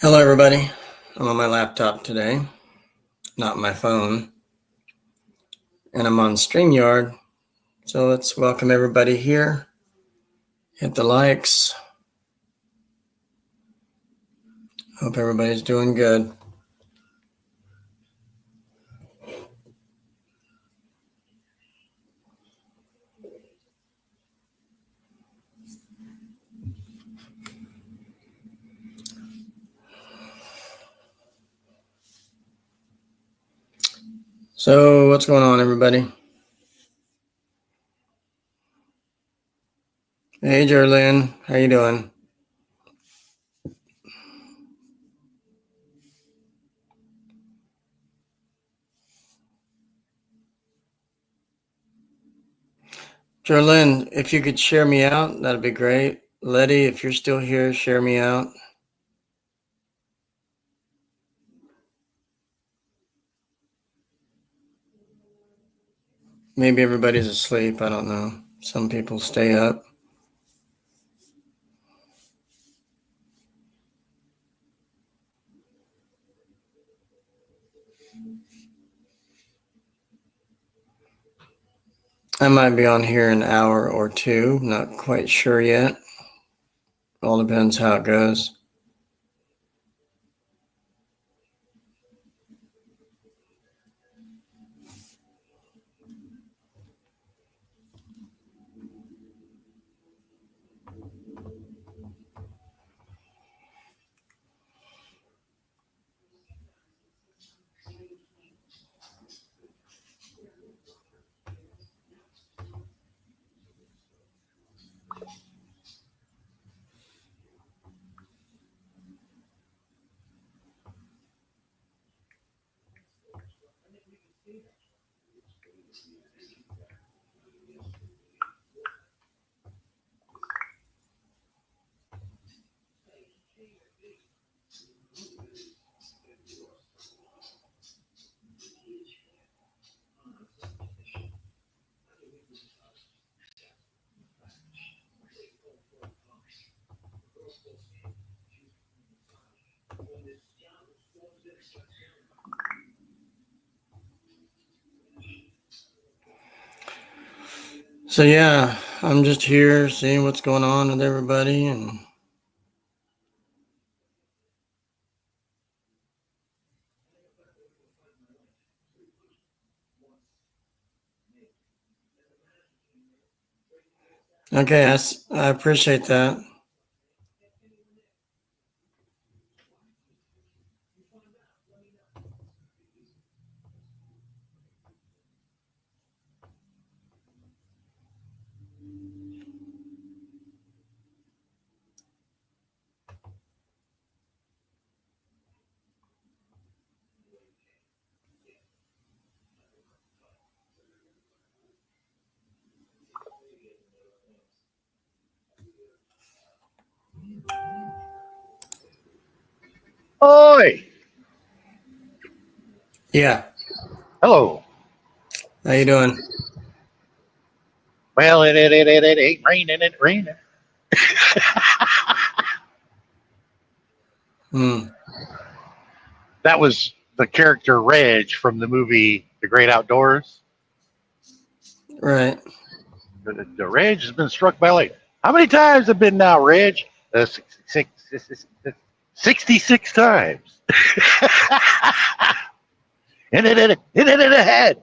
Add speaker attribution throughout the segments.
Speaker 1: Hello, everybody. I'm on my laptop today, not my phone, and I'm on StreamYard. So let's welcome everybody here. Hit the likes. Hope everybody's doing good. So what's going on, everybody? Hey, Jerlyn, how you doing? Jerlyn, if you could share me out, that'd be great. Letty, if you're still here, share me out. Maybe everybody's asleep. I don't know. Some people stay up. I might be on here an hour or two. Not quite sure yet. All depends how it goes. So yeah, I'm just here seeing what's going on with everybody, and okay, I appreciate that.
Speaker 2: Oi!
Speaker 1: Yeah,
Speaker 2: Hello.
Speaker 1: how you doing?
Speaker 2: Well, it ain't raining. It raining. That was the character Reg from the movie The Great Outdoors.
Speaker 1: Right.
Speaker 2: The Reg has been struck by lightning. How many times have been now, Reg? 66 times. And it ahead.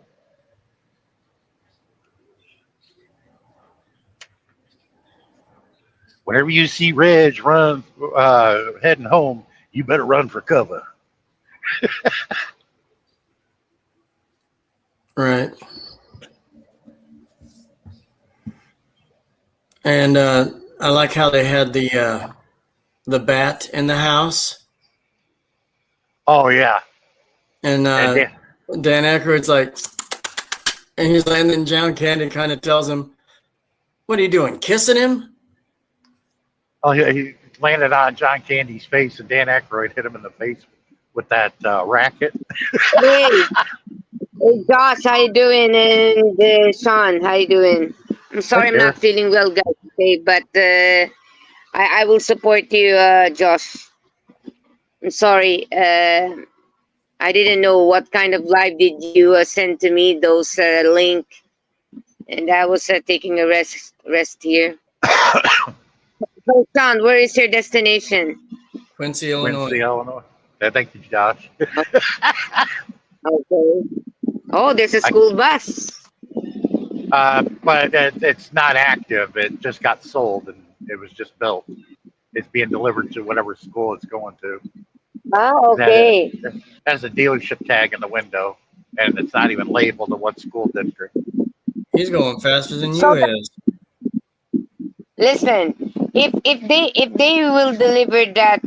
Speaker 2: Whenever you see Reg run heading home, you better run for cover.
Speaker 1: Right. And I like how they had the bat in the house,
Speaker 2: Oh yeah.
Speaker 1: and
Speaker 2: And
Speaker 1: Dan Aykroyd's like, and he's like, and then John Candy kind of tells him, "What are you doing, kissing him?"
Speaker 2: oh, he landed on John Candy's face, and Dan Aykroyd hit him in the face with that racket.
Speaker 3: Hey, hey, Josh, how you doing? And Sean, how you doing? I'm sorry, I'm not feeling well, guys, today, but I will support you, Josh. I'm sorry. I didn't know what kind of live did you send to me, those link, and I was taking a rest here. So, Sean, where is your destination?
Speaker 1: Quincy, Illinois.
Speaker 2: Quincy, Illinois. Thank you, Josh.
Speaker 3: Okay. Oh, there's a school bus.
Speaker 2: But it's not active. It just got sold and it was just built. It's being delivered to whatever school it's going to.
Speaker 3: Oh, okay.
Speaker 2: It has a dealership tag in the window, and it's not even labeled to what school district.
Speaker 1: He's going faster than
Speaker 3: So,
Speaker 1: you is.
Speaker 3: listen, if they will deliver that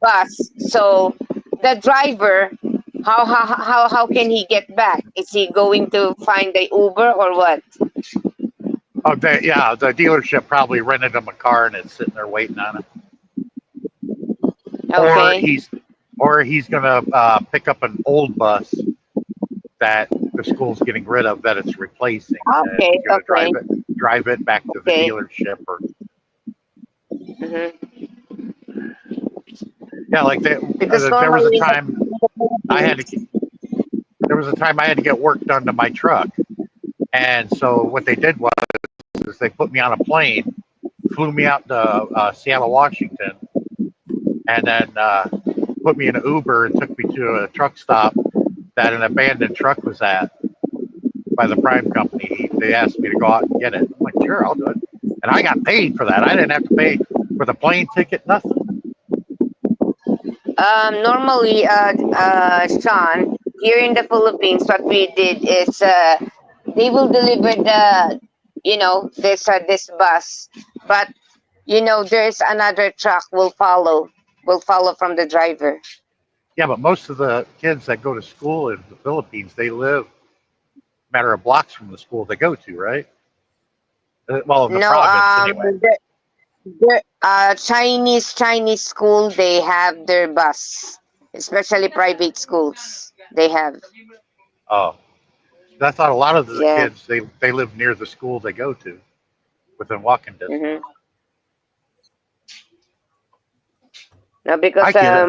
Speaker 3: bus, so the driver, how can he get back? Is he going to find the Uber or what?
Speaker 2: Oh, the dealership probably rented him a car and it's sitting there waiting on him.
Speaker 3: Okay.
Speaker 2: Or he's gonna pick up an old bus that the school's getting rid of that it's replacing. And
Speaker 3: Okay.
Speaker 2: he's gonna
Speaker 3: Okay.
Speaker 2: drive it back to the
Speaker 3: Okay.
Speaker 2: dealership. Or
Speaker 3: Mm-hmm.
Speaker 2: yeah, like
Speaker 3: Because
Speaker 2: there was a
Speaker 3: normally,
Speaker 2: time I had to get work done to my truck, and so what they did was is they put me on a plane, flew me out to Seattle, Washington, and then put me in an Uber and took me to a truck stop that an abandoned truck was at by the Prime Company. They asked me to go out and get it. I'm like, sure, I'll do it. And I got paid for that. I didn't have to pay for the plane ticket, nothing.
Speaker 3: normally, Sean, here in the Philippines, what we did is they will deliver this bus, but there's another truck will follow from the driver.
Speaker 2: Yeah, but most of the kids that go to school in the Philippines, they live a matter of blocks from the school they go to, right? Well, in the
Speaker 3: No,
Speaker 2: province, anyway.
Speaker 3: the Chinese school, they have their bus, especially private schools. They have.
Speaker 2: Oh, I thought a lot of the
Speaker 3: Yeah.
Speaker 2: kids they live near the school they go to, within walking distance.
Speaker 3: Mm-hmm. No,
Speaker 2: I
Speaker 3: because
Speaker 2: get it.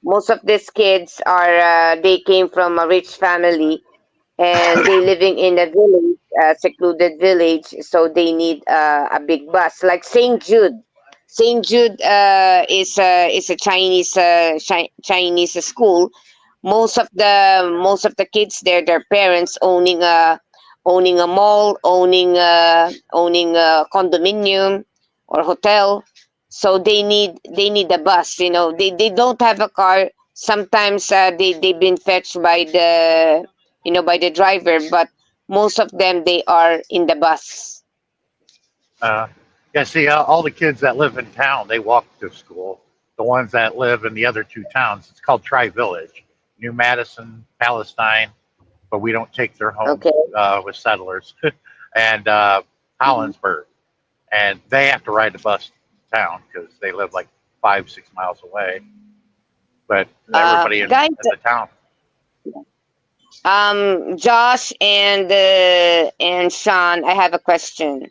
Speaker 3: most of these kids are they came from a rich family, and they living in a village, secluded village, so they need a big bus like St. Jude is a Chinese school. Most of the kids there, their parents owning a mall, owning a condominium or hotel, so they need a bus. They don't have a car. Sometimes they've been fetched by the driver, but most of them, they are in the bus.
Speaker 2: Uh, yeah, see, all the kids that live in town, they walk to school. The ones that live in the other two towns, it's called Tri Village, New Madison, Palestine, but we don't take their homes
Speaker 3: Okay.
Speaker 2: with settlers, and Hollinsburg. And they have to ride the bus to town because they live like 5-6 miles away. But everybody in
Speaker 3: Guys,
Speaker 2: the town.
Speaker 3: Josh and Sean, I have a question.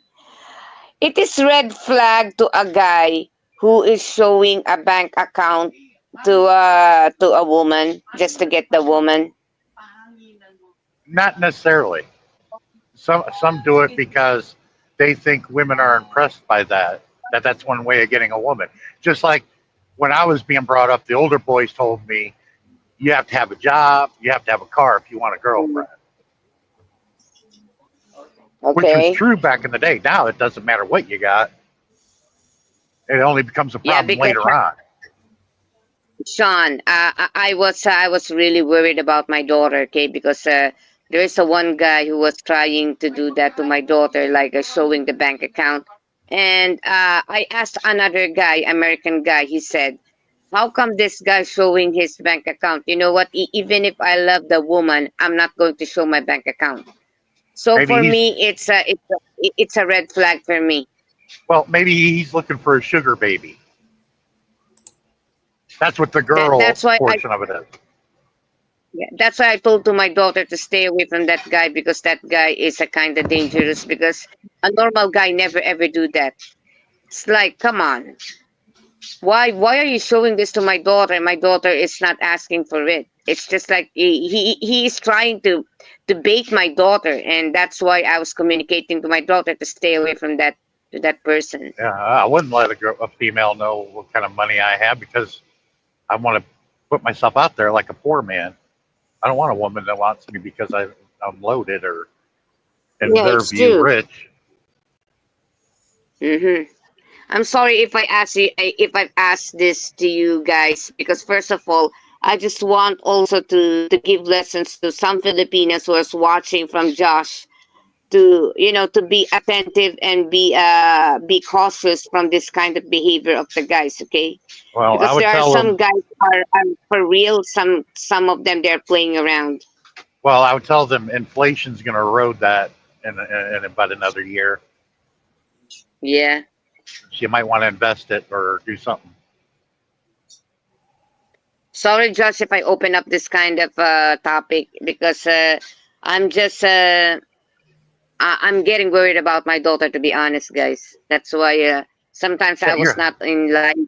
Speaker 3: It is red flag to a guy who is showing a bank account to a woman just to get the woman.
Speaker 2: Not necessarily. Some do it because they think women are impressed by that. That's one way of getting a woman. Just like when I was being brought up, the older boys told me you have to have a job, you have to have a car if you want a girlfriend. Which was
Speaker 3: Okay.
Speaker 2: true back in the day. Now it doesn't matter what you got. It only becomes a
Speaker 3: Yeah,
Speaker 2: problem
Speaker 3: because
Speaker 2: later on.
Speaker 3: Sean, I was really worried about my daughter. Okay, because there's a one guy who was trying to do that to my daughter, like showing the bank account. And I asked another guy, American guy. He said, "How come this guy showing his bank account? You know what? Even if I love the woman, I'm not going to show my bank account." So
Speaker 2: Maybe
Speaker 3: for
Speaker 2: he's
Speaker 3: me, it's a red flag for me.
Speaker 2: maybe he's looking for a sugar baby. That's what the
Speaker 3: That,
Speaker 2: girl
Speaker 3: that's why I
Speaker 2: portion of it is.
Speaker 3: Yeah, that's why I told to my daughter to stay away from that guy, because that guy is a kind of dangerous, because a normal guy never ever do that. It's like, come on. Why are you showing this to my daughter? My daughter is not asking for it. It's just like he is trying to bait my daughter, and that's why I was communicating to my daughter to stay away from that person.
Speaker 2: Yeah, I wouldn't let a female know what kind of money I have because I want to put myself out there like a poor man. I don't want a woman that wants me because I'm loaded or in
Speaker 3: Yeah,
Speaker 2: their
Speaker 3: it's
Speaker 2: view
Speaker 3: true.
Speaker 2: rich.
Speaker 3: Mm-hmm. I'm sorry if I ask you if I've asked this to you guys, because first of all, I just want also to give lessons to some Filipinos who are watching from Josh to to be attentive and be cautious from this kind of behavior of the guys, okay?
Speaker 2: Well, I
Speaker 3: Because
Speaker 2: would
Speaker 3: there are
Speaker 2: tell
Speaker 3: some
Speaker 2: them.
Speaker 3: guys are for real, some of them they're playing around.
Speaker 2: Well, I would tell them inflation's going to erode that in about another year.
Speaker 3: Yeah.
Speaker 2: So you might want to invest it or do something.
Speaker 3: Sorry, Josh, if I open up this kind of topic because I'm just I'm getting worried about my daughter, to be honest, guys. That's why sometimes
Speaker 2: Yeah,
Speaker 3: I was not in line.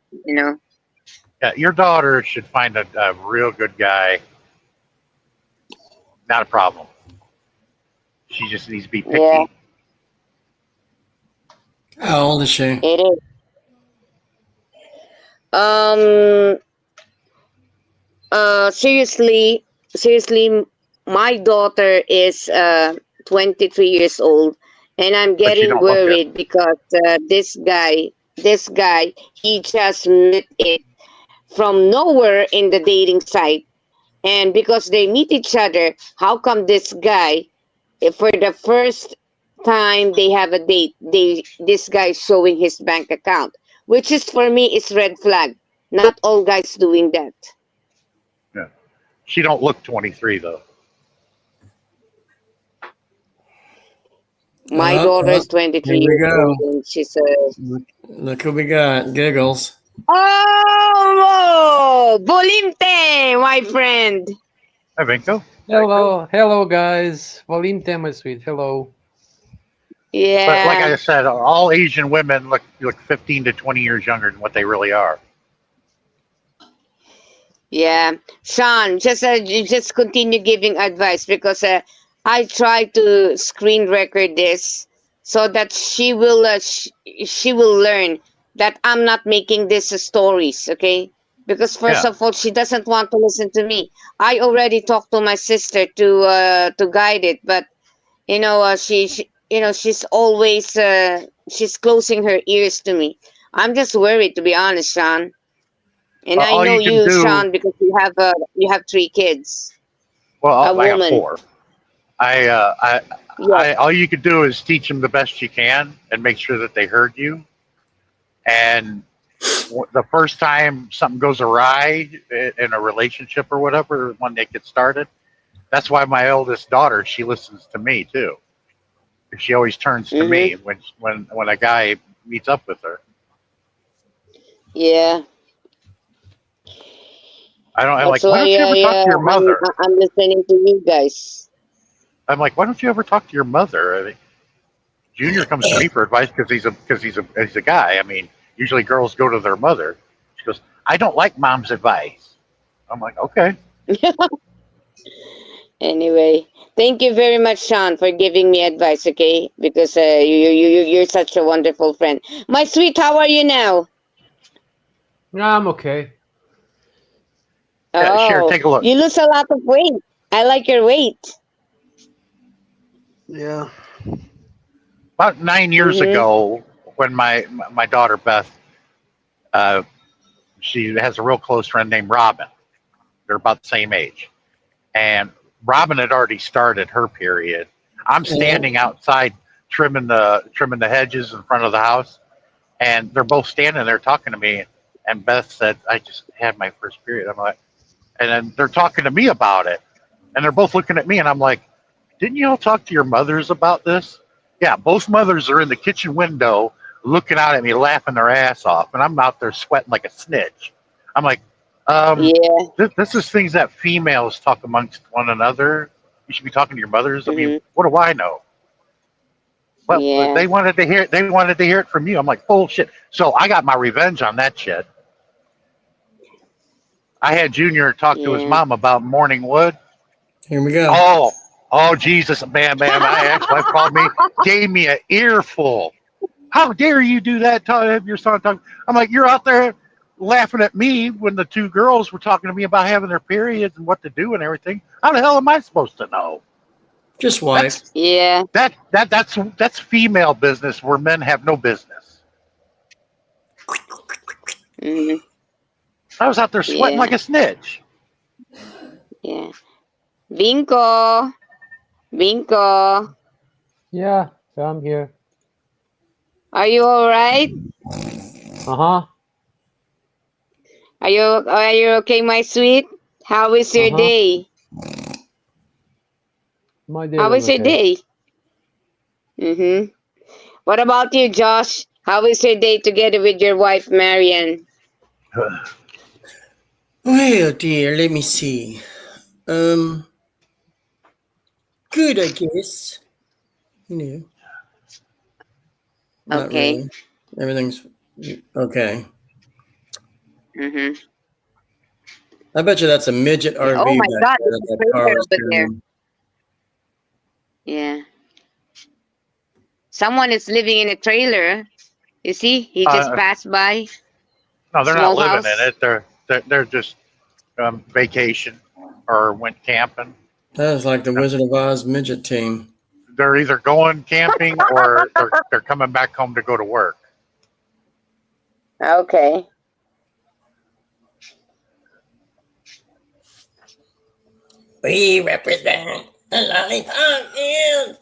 Speaker 2: your daughter should find a real good guy. Not a problem. She just needs to be
Speaker 3: Yeah,
Speaker 2: picky.
Speaker 1: How old is she?
Speaker 3: it is. Um. Seriously, my daughter is 23 years old, and I'm
Speaker 2: But she
Speaker 3: getting
Speaker 2: don't look it.
Speaker 3: worried because this guy, he just met it from nowhere in the dating site. And because they meet each other, how come this guy, if for the first time they have a date, this guy is showing his bank account, which is for me is red flag. Not all guys doing that.
Speaker 2: Yeah. She don't look 23 though.
Speaker 3: My daughter is
Speaker 1: Here
Speaker 3: 23
Speaker 1: we
Speaker 3: years
Speaker 1: go.
Speaker 3: old, and she's a
Speaker 1: Look who we got. Giggles.
Speaker 3: oh Bolinte, my friend.
Speaker 2: Hi, Vinko.
Speaker 4: Hello, guys. Volinte, my sweet. Hello.
Speaker 2: But like I
Speaker 3: Yeah,
Speaker 2: said, all Asian women look 15 to 20 years younger than what they really are.
Speaker 3: yeah. Sean, just continue giving advice because I try to screen record this so that she will learn that I'm not making this stories, okay? Because first
Speaker 2: Yeah.
Speaker 3: of all, she doesn't want to listen to me. I already talked to my sister to guide it, but she she's always she's closing her ears to me. I'm just worried, to be honest, Sean. And I
Speaker 2: All
Speaker 3: know
Speaker 2: you can
Speaker 3: you,
Speaker 2: do.
Speaker 3: Sean, because you have three kids,
Speaker 2: Well,
Speaker 3: a
Speaker 2: I got
Speaker 3: woman.
Speaker 2: four. I, uh, I,
Speaker 3: Yes.
Speaker 2: all you can do is teach them the best you can and make sure that they heard you. And the first time something goes awry in a relationship or whatever, when they get started, that's why my oldest daughter, she listens to me too. She always turns to me
Speaker 3: Mhm.
Speaker 2: when a guy meets up with her.
Speaker 3: Yeah.
Speaker 2: I'm
Speaker 3: That's
Speaker 2: like, why
Speaker 3: why
Speaker 2: don't you ever talk to your mother?
Speaker 3: I'm listening to you guys.
Speaker 2: I'm like, why don't you ever talk to your mother? I mean, Junior comes to me for advice because he's a guy. I mean, usually girls go to their mother. She goes, I don't like mom's advice. I'm like, okay.
Speaker 3: Anyway, thank you very much, Sean, for giving me advice. Okay, because you're such a wonderful friend. My sweet, how are you now?
Speaker 4: I'm okay.
Speaker 2: Yeah, sure.
Speaker 3: Oh,
Speaker 2: Take a look.
Speaker 3: you lose a lot of weight. I like your weight.
Speaker 4: Yeah.
Speaker 2: About 9 years
Speaker 3: Mm-hmm.
Speaker 2: ago, when my daughter Beth, uh, she has a real close friend named Robin. They're about the same age, and Robin had already started her period. I'm
Speaker 1: Yeah.
Speaker 2: standing outside trimming the hedges in front of the house, and they're both standing there talking to me. And Beth said, "I just had my first period." I'm like, and then they're talking to me about it, and they're both looking at me, and I'm like, "Didn't you all talk to your mothers about this?" Yeah, both mothers are in the kitchen window looking out at me, laughing their ass off, and I'm out there sweating like a snitch. I'm like, um,
Speaker 3: Yeah.
Speaker 2: this is things that females talk amongst one another. You should be talking to your mothers. I mean,
Speaker 3: Mm-hmm.
Speaker 2: what do I know? Well,
Speaker 3: Yeah.
Speaker 2: they wanted to hear it. They wanted to hear it from you. I'm like, bullshit. So I got my revenge on that shit. I had Junior talk to his
Speaker 3: Yeah.
Speaker 2: mom about Morning Wood.
Speaker 1: Here we go.
Speaker 2: Oh, Jesus, man. My ex-wife called me, gave me an earful. How dare you do that? Have your son talk. I'm like, you're out there laughing at me when the two girls were talking to me about having their periods and what to do and everything. How the hell am I supposed to know?
Speaker 1: Just wife.
Speaker 2: That's
Speaker 3: Yeah.
Speaker 2: that's female business where men have no business.
Speaker 3: Hmm.
Speaker 2: I was out there sweating
Speaker 3: Yeah.
Speaker 2: like a snitch.
Speaker 3: Yeah. Vinco. Vinco.
Speaker 4: Yeah, I'm here.
Speaker 3: Are you all right?
Speaker 4: Uh-huh.
Speaker 3: Are you okay, my sweet? How is your
Speaker 4: Uh-huh.
Speaker 3: day?
Speaker 4: My day
Speaker 3: How
Speaker 4: was
Speaker 3: is your
Speaker 4: okay.
Speaker 3: day? Mm-hmm. What about you, Josh? How is your day together with your wife, Marian?
Speaker 1: Well, dear, let me see. Good, I guess. You know, not
Speaker 3: Okay.
Speaker 1: really. Everything's okay.
Speaker 3: Mm-hmm.
Speaker 1: I bet you that's a midget
Speaker 3: Yeah. Oh
Speaker 1: RV
Speaker 3: my
Speaker 1: back
Speaker 3: God,
Speaker 1: there
Speaker 3: there's
Speaker 1: that
Speaker 3: a
Speaker 1: that car
Speaker 3: trailer
Speaker 1: is
Speaker 3: over there.
Speaker 1: carrying.
Speaker 3: Yeah. Someone is living in a trailer. You see? He just
Speaker 2: Uh,
Speaker 3: passed by.
Speaker 2: no, they're not
Speaker 3: Small
Speaker 2: living in
Speaker 3: house.
Speaker 2: it. They're just vacation or went camping.
Speaker 1: That is like the
Speaker 2: No,
Speaker 1: Wizard of Oz midget team.
Speaker 2: they're either going camping or they're coming back home to go to work.
Speaker 3: Okay.
Speaker 1: We represent the lollipop field.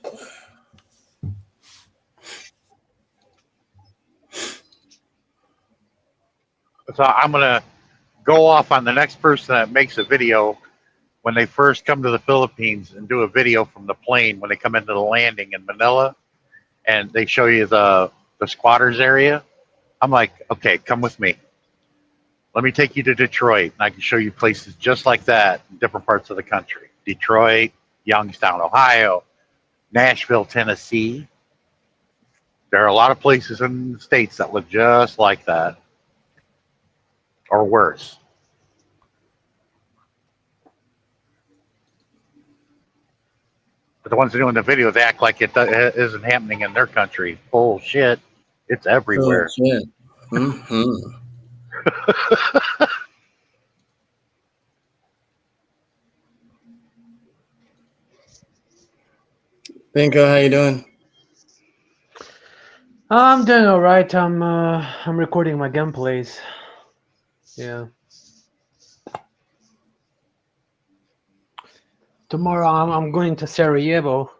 Speaker 2: So I'm gonna go off on the next person that makes a video when they first come to the Philippines and do a video from the plane when they come into the landing in Manila and they show you the squatters area. I'm like, okay, come with me. Let me take you to Detroit and I can show you places just like that in different parts of the country. Detroit, Youngstown, Ohio, Nashville, Tennessee. There are a lot of places in the States that look just like that or worse. But the ones doing the video, they act like it isn't happening in their country. Bullshit. It's
Speaker 1: Oh,
Speaker 2: everywhere.
Speaker 1: shit. Mm-hmm. Binko, how you doing?
Speaker 4: I'm doing all right. I'm recording my gameplays. Yeah. Tomorrow I'm going to Sarajevo.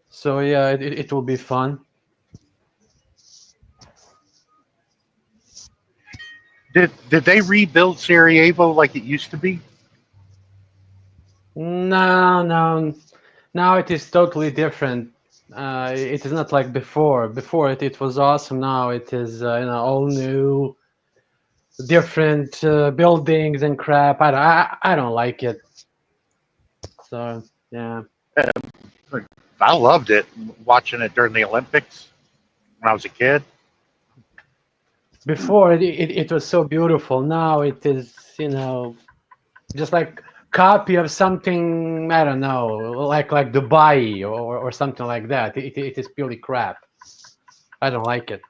Speaker 4: So yeah, it will be fun.
Speaker 2: Did they rebuild Sarajevo like it used to be?
Speaker 4: No. Now it is totally different. It is not like before. Before it was awesome. Now it is all new, different buildings and crap. I don't like it. So yeah.
Speaker 2: I loved it watching it during the Olympics when I was a kid.
Speaker 4: Before it was so beautiful. Now it is just like copy of something, I don't know, like Dubai or something like that. It is purely crap. I don't like it.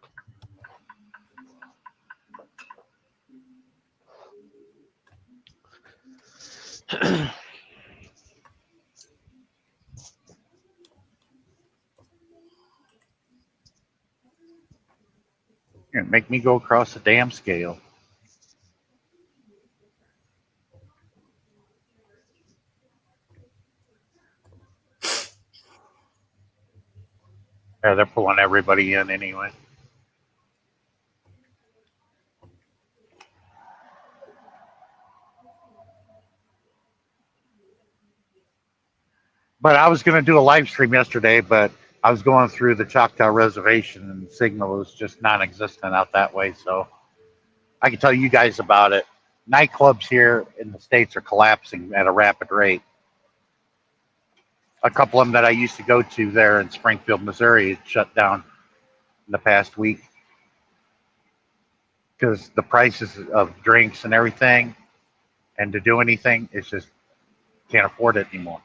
Speaker 2: Make me go across the damn scale. Yeah, they're pulling everybody in anyway. But I was going to do a live stream yesterday, but I was going through the Choctaw Reservation and the signal was just non-existent out that way. So I can tell you guys about it. Nightclubs here in the States are collapsing at a rapid rate. A couple of them that I used to go to there in Springfield, Missouri, shut down in the past week because the prices of drinks and everything, and to do anything, it's just can't afford it anymore.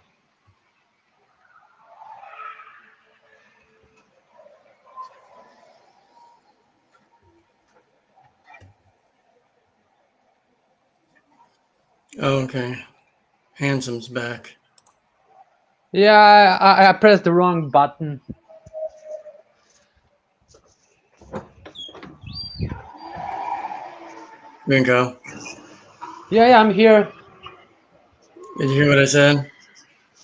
Speaker 1: Oh, okay. Handsome's back.
Speaker 4: Yeah, I pressed the wrong button.
Speaker 1: Vinko,
Speaker 4: Yeah, I'm here.
Speaker 1: did you hear what I said?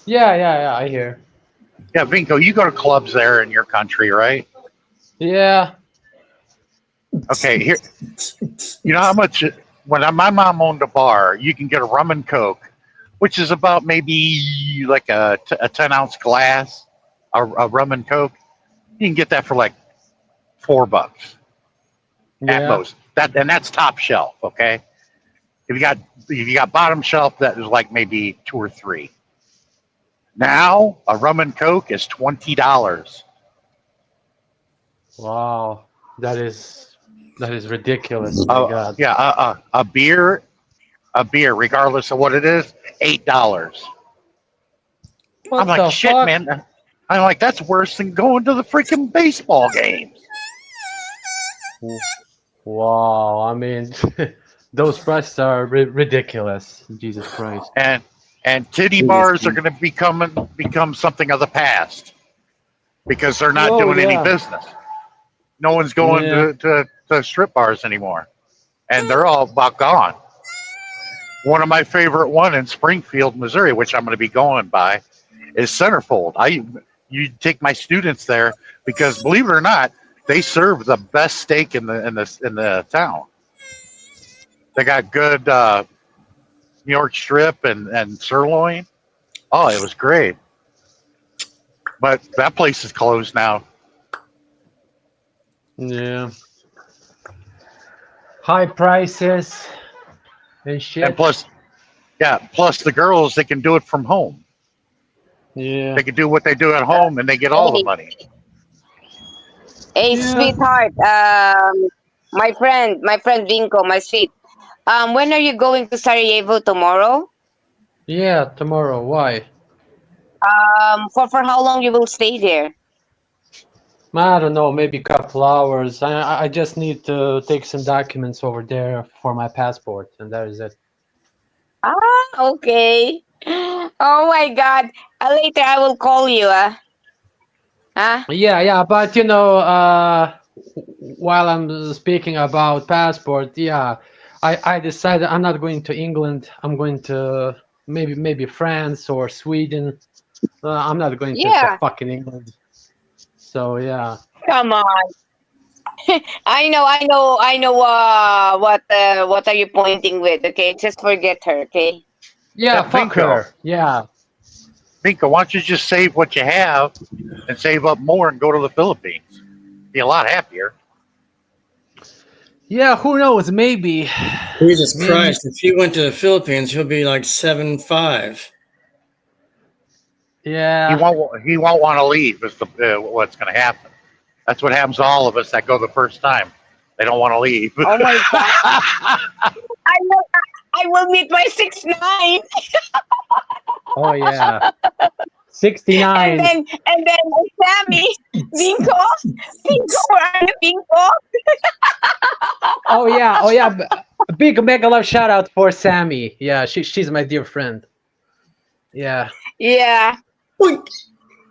Speaker 4: Yeah, I hear.
Speaker 2: Yeah, Vinko, you go to clubs there in your country, right?
Speaker 4: Yeah.
Speaker 2: Okay, here, you know how much when my mom owned a bar, you can get a rum and coke, which is about maybe like a 10-ounce glass, a rum and coke. You can get that for like $4 at
Speaker 4: Yeah.
Speaker 2: most. That's top shelf. Okay, if you got bottom shelf, that is like maybe 2 or 3. Now a rum and coke is $20.
Speaker 4: Wow. That is ridiculous. My God.
Speaker 2: Yeah, a beer, regardless of what it is, $8.
Speaker 4: What
Speaker 2: I'm like,
Speaker 4: the
Speaker 2: shit,
Speaker 4: fuck?
Speaker 2: man. I'm like, that's worse than going to the freaking baseball games.
Speaker 4: Wow. I mean, those prices are ridiculous. Jesus Christ.
Speaker 2: And titty bars are going to become something of the past because they're not
Speaker 4: Oh
Speaker 2: doing any
Speaker 4: yeah.
Speaker 2: business. No one's going
Speaker 4: Yeah.
Speaker 2: to strip bars anymore, and they're all about gone. One of my favorite one in Springfield, Missouri, which I'm going to be going by, is Centerfold. You take my students there because, believe it or not, they serve the best steak in the town. They got good New York strip and sirloin. Oh, it was great. But that place is closed now.
Speaker 4: Yeah. High prices and shit.
Speaker 2: And plus the girls, they can do it from home.
Speaker 4: Yeah.
Speaker 2: They can do what they do at home, and they get all the money.
Speaker 3: Hey,
Speaker 4: Yeah.
Speaker 3: sweetheart. My friend Vinko, my sweet. When are you going to Sarajevo tomorrow?
Speaker 4: Yeah, tomorrow. Why?
Speaker 3: For how long you will stay there?
Speaker 4: I don't know, maybe a couple hours. I just need to take some documents over there for my passport, and that is it.
Speaker 3: Ah, okay. Oh my God. Later I will call you. Huh?
Speaker 4: Yeah, but while I'm speaking about passport, yeah, I decided I'm not going to England. I'm going to maybe France or Sweden. I'm not going to
Speaker 3: Yeah.
Speaker 4: fucking England. So yeah.
Speaker 3: Come on. I know. What are you pointing with? Okay, just forget her. Okay.
Speaker 4: Yeah,
Speaker 2: Yeah,
Speaker 4: fuck
Speaker 2: Vinko.
Speaker 4: her. Yeah.
Speaker 2: Vinko, why don't you just save what you have and save up more and go to the Philippines? Be a lot happier.
Speaker 4: Yeah, who knows? Maybe.
Speaker 1: Jesus
Speaker 4: Maybe.
Speaker 1: Christ! If he went to the Philippines, he'll be like 7'5".
Speaker 4: Yeah.
Speaker 2: He won't want to leave. Is what's going to happen? That's what happens to all of us that go the first time. They don't want to leave.
Speaker 3: Oh my God. I will meet my 6'9".
Speaker 4: Oh yeah.
Speaker 3: And
Speaker 4: 69.
Speaker 3: then Sammy, Vinko, where are you, Vinko?
Speaker 4: Oh yeah. Big mega love shout out for Sammy. Yeah, she's my dear friend. Yeah.
Speaker 3: Yeah,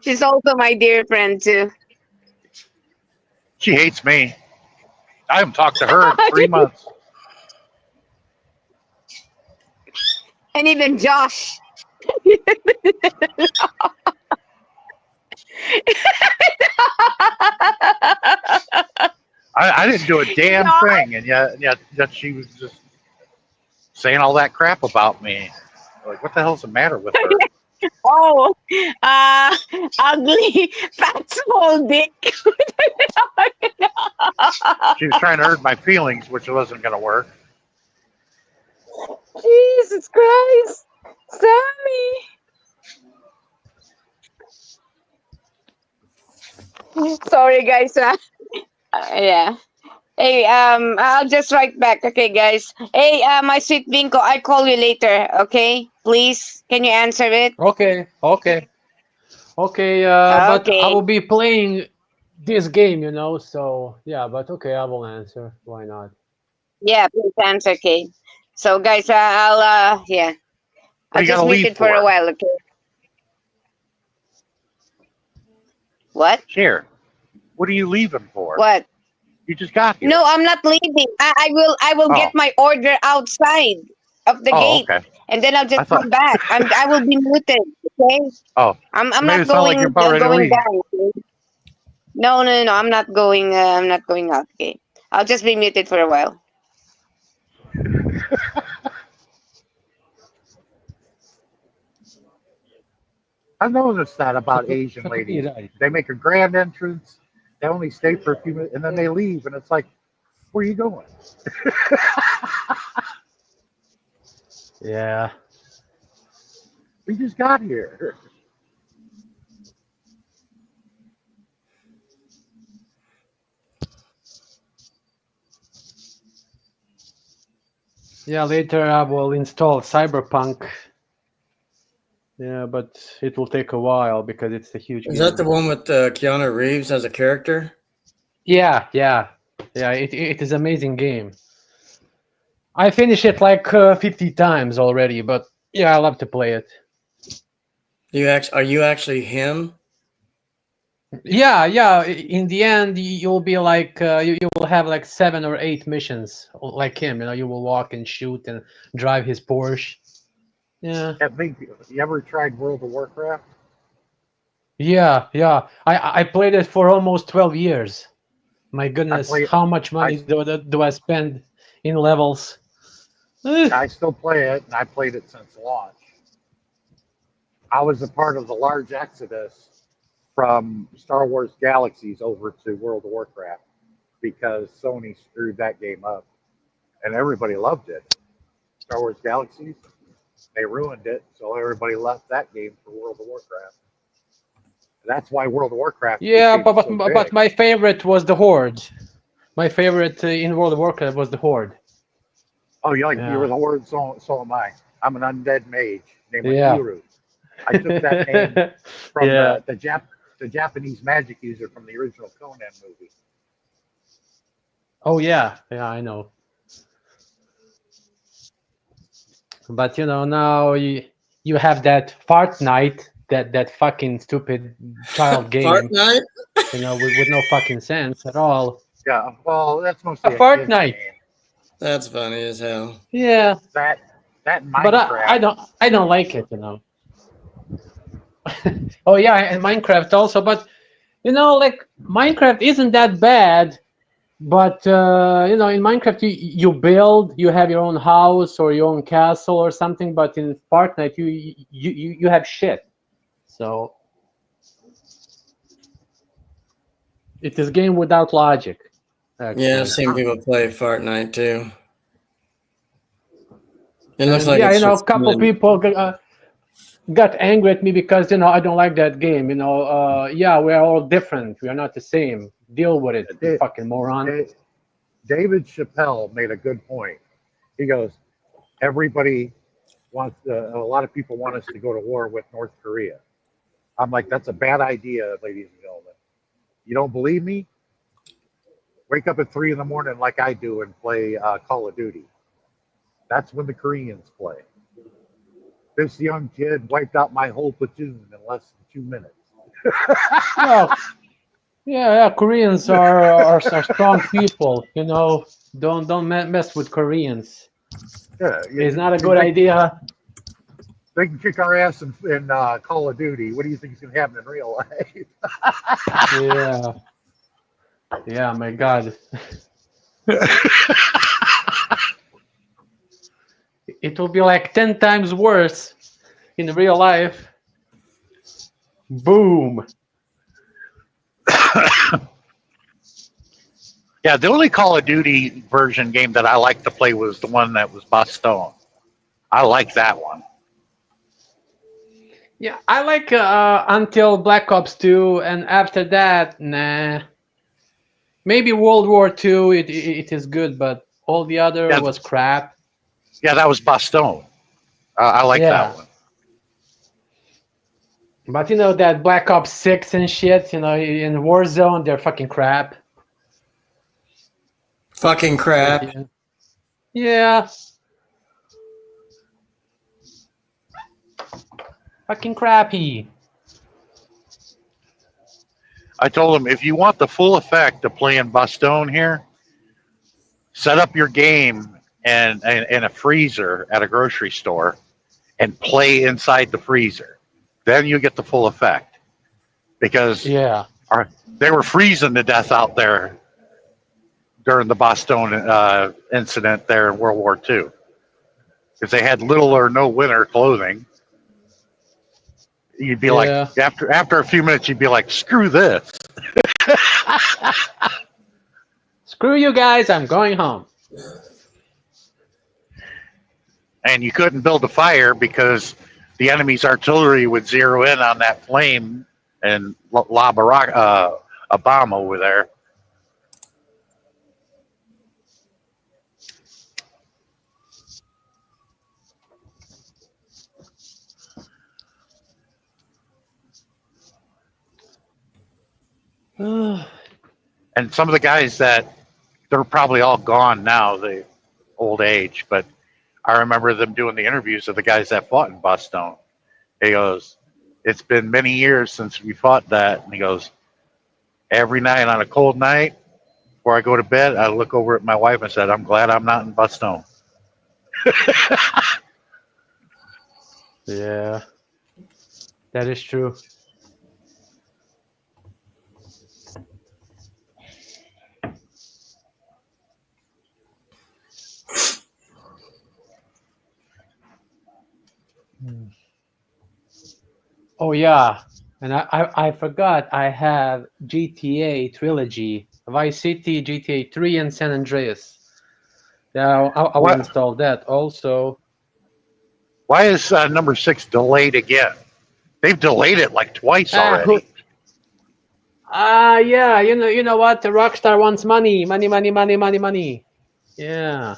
Speaker 3: she's also my dear friend too.
Speaker 2: She hates me. I haven't talked to her in 3 months.
Speaker 3: And even Josh.
Speaker 2: I didn't do a damn thing, and yet she was just saying all that crap about me. Like, what the hell's the matter with her?
Speaker 3: Oh, ugly, fat, small dick.
Speaker 2: She was trying to hurt my feelings, which wasn't going to work.
Speaker 3: Jesus Christ, Sammy. Sorry, guys. Yeah. Hey, I'll just write back. Okay, guys. Hey, my sweet Binko, I'll call you later. Okay, please. Can you answer it?
Speaker 4: Okay, okay, okay. But I
Speaker 3: Okay.
Speaker 4: will be playing this game, So yeah, but okay, I will answer. Why not?
Speaker 3: Yeah, please answer. Okay. So, guys, yeah,
Speaker 2: What
Speaker 3: I'll
Speaker 2: are you
Speaker 3: just
Speaker 2: gonna
Speaker 3: mute
Speaker 2: leave
Speaker 3: it for a
Speaker 2: for?
Speaker 3: while. Okay. What?
Speaker 2: Share. What are you leaving for?
Speaker 3: What?
Speaker 2: You just got here.
Speaker 3: No, I'm not leaving. I will
Speaker 2: Oh.
Speaker 3: get my order outside of the
Speaker 2: Oh,
Speaker 3: gate,
Speaker 2: okay.
Speaker 3: and then I'll just
Speaker 2: I thought.
Speaker 3: come back. I will be muted. Okay.
Speaker 2: Oh,
Speaker 3: I'm
Speaker 2: made
Speaker 3: not
Speaker 2: it sound like you're about ready to
Speaker 3: going
Speaker 2: leave.
Speaker 3: down. Okay? No, no, no. I'm not going. I'm not going out. Okay. I'll just be muted for a while.
Speaker 2: I've noticed that about Asian ladies. They make a grand entrance. They only stay for a few minutes, and then they leave, and it's like, where are you going?
Speaker 4: Yeah.
Speaker 2: We just got here.
Speaker 4: Yeah, later I will install Cyberpunk. Yeah, but it will take a while because it's a huge
Speaker 1: Is
Speaker 4: game.
Speaker 1: that the one with Keanu Reeves as a character?
Speaker 4: Yeah, yeah. Yeah, it is amazing game. I finished it like 50 times already, but yeah, I love to play it.
Speaker 1: Are you actually him?
Speaker 4: Yeah, yeah. In the end, you'll be like you will have like 7 or 8 missions like him. You will walk and shoot and drive his Porsche. Yeah,
Speaker 2: You ever tried World of Warcraft?
Speaker 4: yeah, yeah. I played it for almost 12 years. My goodness, how much money do I spend in levels?
Speaker 2: I still play it, and I played it since launch. I was a part of the large exodus from Star Wars Galaxies over to World of Warcraft because Sony screwed that game up, and everybody loved it. Star Wars Galaxies, they ruined it, so everybody left that game for World of Warcraft. That's why World of Warcraft
Speaker 4: Yeah,
Speaker 2: became
Speaker 4: but
Speaker 2: so
Speaker 4: but,
Speaker 2: big.
Speaker 4: but my favorite was the Horde. My favorite in World of Warcraft was the Horde.
Speaker 2: Oh, you
Speaker 4: Yeah.
Speaker 2: were the Horde, so am I. I'm an undead mage named
Speaker 4: Yeah.
Speaker 2: Iru. I took that name from
Speaker 4: Yeah.
Speaker 2: the Japanese magic user from the original Conan movie.
Speaker 4: Oh yeah, yeah, I know. But now you have that Fortnite, that fucking stupid child game.
Speaker 1: Fortnite?
Speaker 4: With no fucking sense at all.
Speaker 2: Yeah, well, that's mostly a
Speaker 4: Fortnite.
Speaker 2: kid's game.
Speaker 1: That's funny as hell.
Speaker 4: Yeah.
Speaker 2: That Minecraft.
Speaker 4: But I don't like it, Oh yeah, and Minecraft also, but like Minecraft isn't that bad. But in Minecraft, you build, you have your own house or your own castle or something. But in Fortnite, you have shit. So it is a game without logic. Actually.
Speaker 1: Yeah, I've seen people play Fortnite too. It looks
Speaker 4: And
Speaker 1: like it's
Speaker 4: a
Speaker 1: just
Speaker 4: couple
Speaker 1: fun.
Speaker 4: people got angry at me because I don't like that game. Yeah, we are all different. We are not the same. Deal with it, you fucking moron.
Speaker 2: David Chappelle made a good point. He goes, everybody wants a lot of people want us to go to war with North Korea. I'm like, that's a bad idea, ladies and gentlemen. You don't believe me? Wake up at 3 a.m. like I do and play Call of Duty. That's when the Koreans play. This young kid wiped out my whole platoon in less than 2 minutes.
Speaker 4: Well, yeah, Koreans are strong people. Don't mess with Koreans.
Speaker 2: Yeah,
Speaker 4: It's not a good idea.
Speaker 2: They can kick our ass in Call of Duty. What do you think is going to happen in real life?
Speaker 4: Yeah. Yeah, my God. It will be like 10 times worse in real life. Boom.
Speaker 2: Yeah, the only Call of Duty version game that I liked to play was the one that was Bastone. I like that one.
Speaker 4: Yeah, I like until Black Ops 2, and after that, nah. Maybe World War 2, it is good, but all the other
Speaker 2: Yeah,
Speaker 4: was crap.
Speaker 2: yeah, that was Boston. I like that
Speaker 4: Yeah.
Speaker 2: one.
Speaker 4: But you know that Black Ops 6 and shit, you know, in Warzone, they're fucking crap.
Speaker 1: Fucking crap.
Speaker 4: Yeah. Yeah. Fucking crappy.
Speaker 2: I told him if you want the full effect of playing Boston here, set up your game in a freezer at a grocery store and play inside the freezer. Then you get the full effect because
Speaker 4: Yeah.
Speaker 2: they were freezing to death out there during the Boston incident there in World War II because they had little or no winter clothing. You'd be like,
Speaker 4: Yeah.
Speaker 2: after a few minutes, you'd be like, screw this.
Speaker 4: Screw you guys, I'm going home.
Speaker 2: And you couldn't build a fire because the enemy's artillery would zero in on that flame and lob a bomb over there. And some of the guys that they're probably all gone now, the old age, but I remember them doing the interviews of the guys that fought in Boston. He goes, it's been many years since we fought that. And he goes, every night on a cold night, before I go to bed, I look over at my wife and said, I'm glad I'm not in Boston.
Speaker 4: Yeah. That is true. Oh yeah, and I forgot I have GTA trilogy, Vice City, GTA 3, and San Andreas. Yeah, I will
Speaker 2: What?
Speaker 4: install that also.
Speaker 2: Why is number 6 delayed again? They've delayed it like twice already.
Speaker 4: Yeah, you know what? The Rockstar wants money, money, money, money, money, money. Yeah.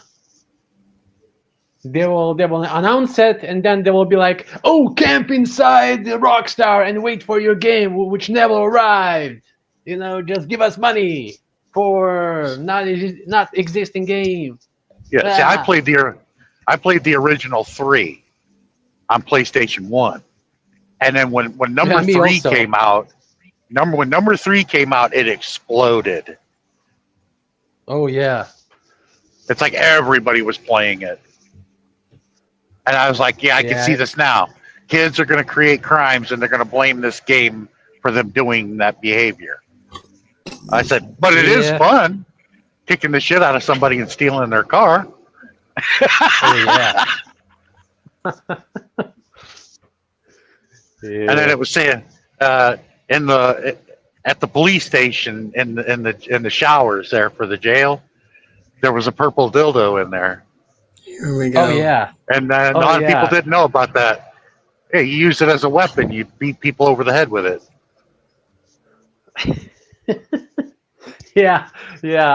Speaker 4: They will announce it, and then they will be like, "Oh, camp inside the Rockstar and wait for your game, which never arrived. You know, just give us money for not existing game."
Speaker 2: Yeah, see, I
Speaker 4: Ah.
Speaker 2: played the original 3 on PlayStation 1. And then when number
Speaker 4: Yeah, me
Speaker 2: 3
Speaker 4: also.
Speaker 2: came out, when number 3 came out, it exploded.
Speaker 4: Oh yeah.
Speaker 2: It's like everybody was playing it. And I was like, yeah, I can
Speaker 4: Yeah.
Speaker 2: see this now. Kids are going to create crimes and they're going to blame this game for them doing that behavior. I said, but it is
Speaker 4: Yeah.
Speaker 2: fun kicking the shit out of somebody and stealing their car.
Speaker 4: Oh yeah. Yeah.
Speaker 2: And then it was saying at the police station in the showers there for the jail, there was a purple dildo in there,
Speaker 1: Here we go.
Speaker 4: Oh yeah.
Speaker 2: and a
Speaker 4: Oh,
Speaker 2: lot of people
Speaker 4: yeah.
Speaker 2: didn't know about that. Hey, you use it as a weapon. You beat people over the head with it.
Speaker 4: Yeah,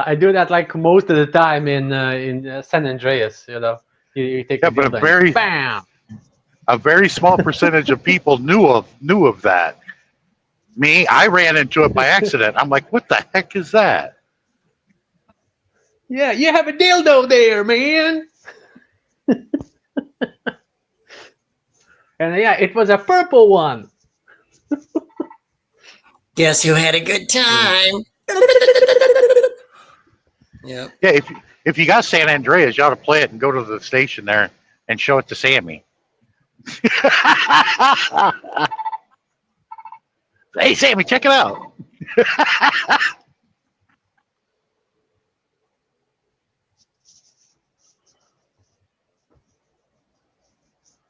Speaker 4: I do that like most of the time in San Andreas. You know, you take
Speaker 2: Yeah,
Speaker 4: a
Speaker 2: but
Speaker 4: dildo and bam.
Speaker 2: a very small percentage of people knew of that. Me, I ran into it by accident. I'm like, what the heck is that?
Speaker 4: Yeah, you have a dildo there, man. And yeah, it was a purple one.
Speaker 1: Guess who had a good time? Yep.
Speaker 2: Yeah, if you got San Andreas, you ought to play it and go to the station there and show it to Sammy. Hey, Sammy, check it out.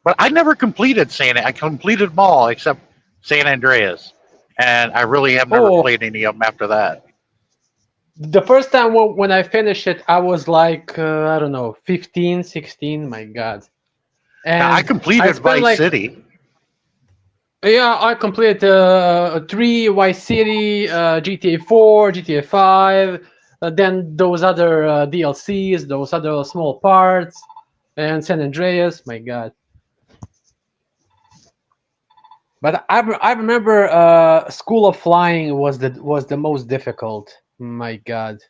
Speaker 2: But I never completed I completed them all except San Andreas, and I really have never
Speaker 4: Oh.
Speaker 2: played any of them after that.
Speaker 4: The first time when I finished it, I was like, I don't know, 15, 16, my God. And
Speaker 2: Now, I completed
Speaker 4: spent
Speaker 2: Vice
Speaker 4: like,
Speaker 2: City.
Speaker 4: Yeah, I completed 3 Vice City, GTA 4, GTA 5, then those other DLCs, those other small parts, and San Andreas. My God! But I remember School of Flying was the most difficult. My God!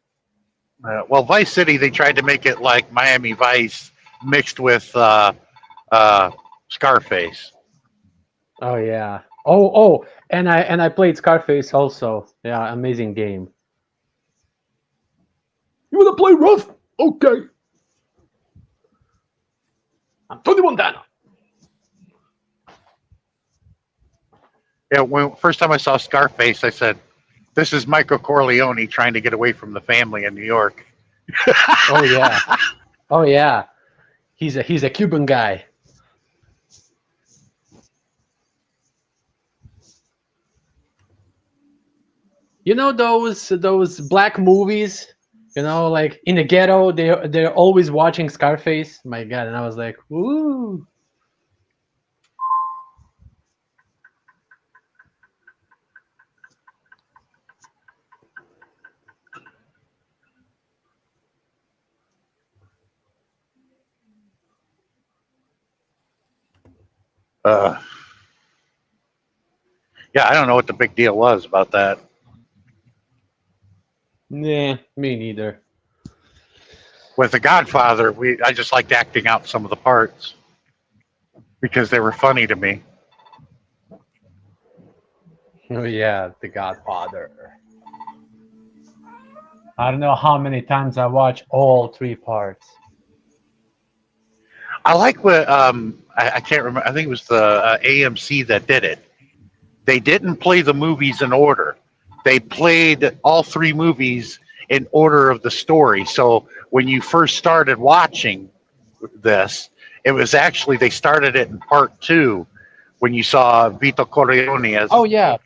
Speaker 2: Well, Vice City, they tried to make it like Miami Vice mixed with Scarface.
Speaker 4: Oh yeah. Oh, and I played Scarface also. Yeah, amazing game. You wanna play rough? Okay. I'm Tony Montana.
Speaker 2: Yeah, when first time I saw Scarface, I said, "This is Michael Corleone trying to get away from the family in New York."
Speaker 4: Oh yeah. Oh yeah. He's a Cuban guy. You know those black movies? You know, like in the ghetto, they're always watching Scarface. My God, and I was like, ooh.
Speaker 2: Uh, yeah, I don't know what the big deal was about that.
Speaker 4: Nah, me neither.
Speaker 2: With The Godfather, I just liked acting out some of the parts because they were funny to me.
Speaker 4: Oh yeah, The Godfather. I don't know how many times I watched all 3 parts.
Speaker 2: I like what I can't remember. I think it was the AMC that did it. They didn't play the movies in order. They played all 3 movies in order of the story. So when you first started watching this, it was actually they started it in part 2 when you saw Vito Corleone
Speaker 4: Oh yeah.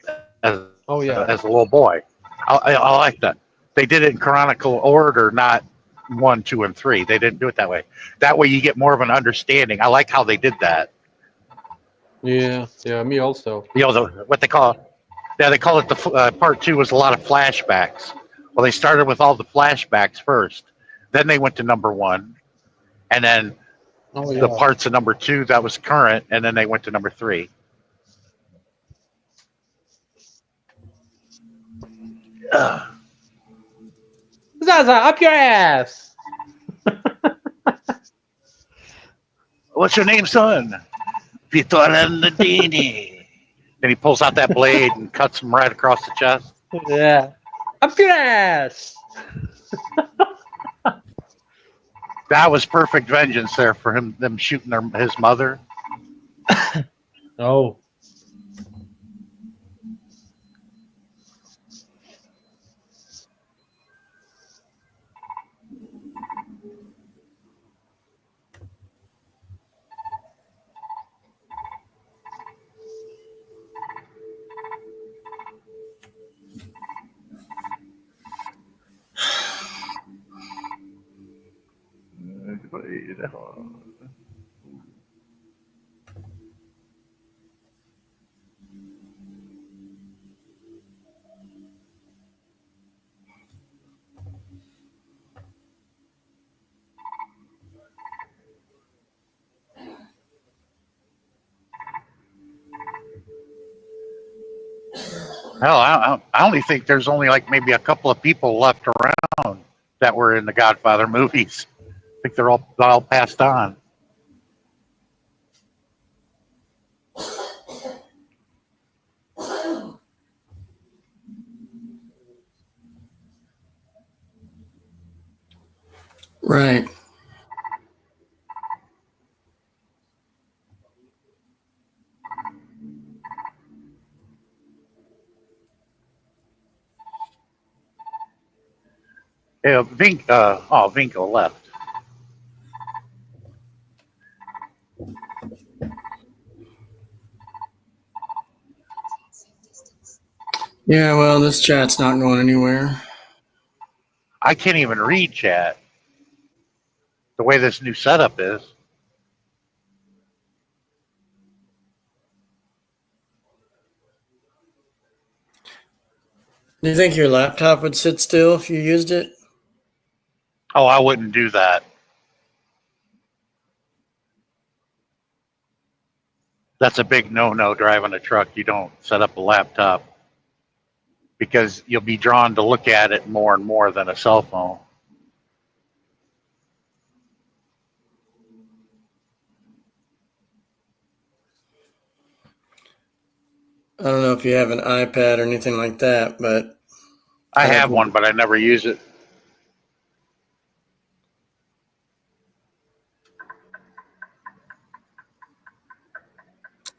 Speaker 2: as
Speaker 4: Oh
Speaker 2: as a
Speaker 4: yeah.
Speaker 2: little boy. I like that. They did it in canonical order, not 1, 2, and 3. They didn't do it that way. That way, you get more of an understanding. I like how they did that.
Speaker 4: Yeah, yeah, me also.
Speaker 2: You know, what they call, yeah, they call it the part 2 was a lot of flashbacks. Well, they started with all the flashbacks first, then they went to number 1, and then
Speaker 4: Oh
Speaker 2: the
Speaker 4: yeah.
Speaker 2: parts of number 2 that was current, and then they went to number 3.
Speaker 4: Zaza, up your ass.
Speaker 2: What's your name, son? Vito Landini. Then he pulls out that blade and cuts him right across the chest.
Speaker 4: Yeah. Up your ass.
Speaker 2: That was perfect vengeance there for him. Them shooting his mother.
Speaker 4: Oh.
Speaker 2: Hell, I only think there's only like maybe a couple of people left around that were in the Godfather movies. I think they're all passed on.
Speaker 1: Right.
Speaker 2: Yeah, Vinko left.
Speaker 1: Yeah, well, this chat's not going anywhere.
Speaker 2: I can't even read chat. The way this new setup is.
Speaker 1: Do you think your laptop would sit still if you used it?
Speaker 2: Oh, I wouldn't do that. That's a big no-no driving a truck. You don't set up a laptop because you'll be drawn to look at it more and more than a cell phone.
Speaker 1: I don't know if you have an iPad or anything like that, but
Speaker 2: I have one, but I never use it.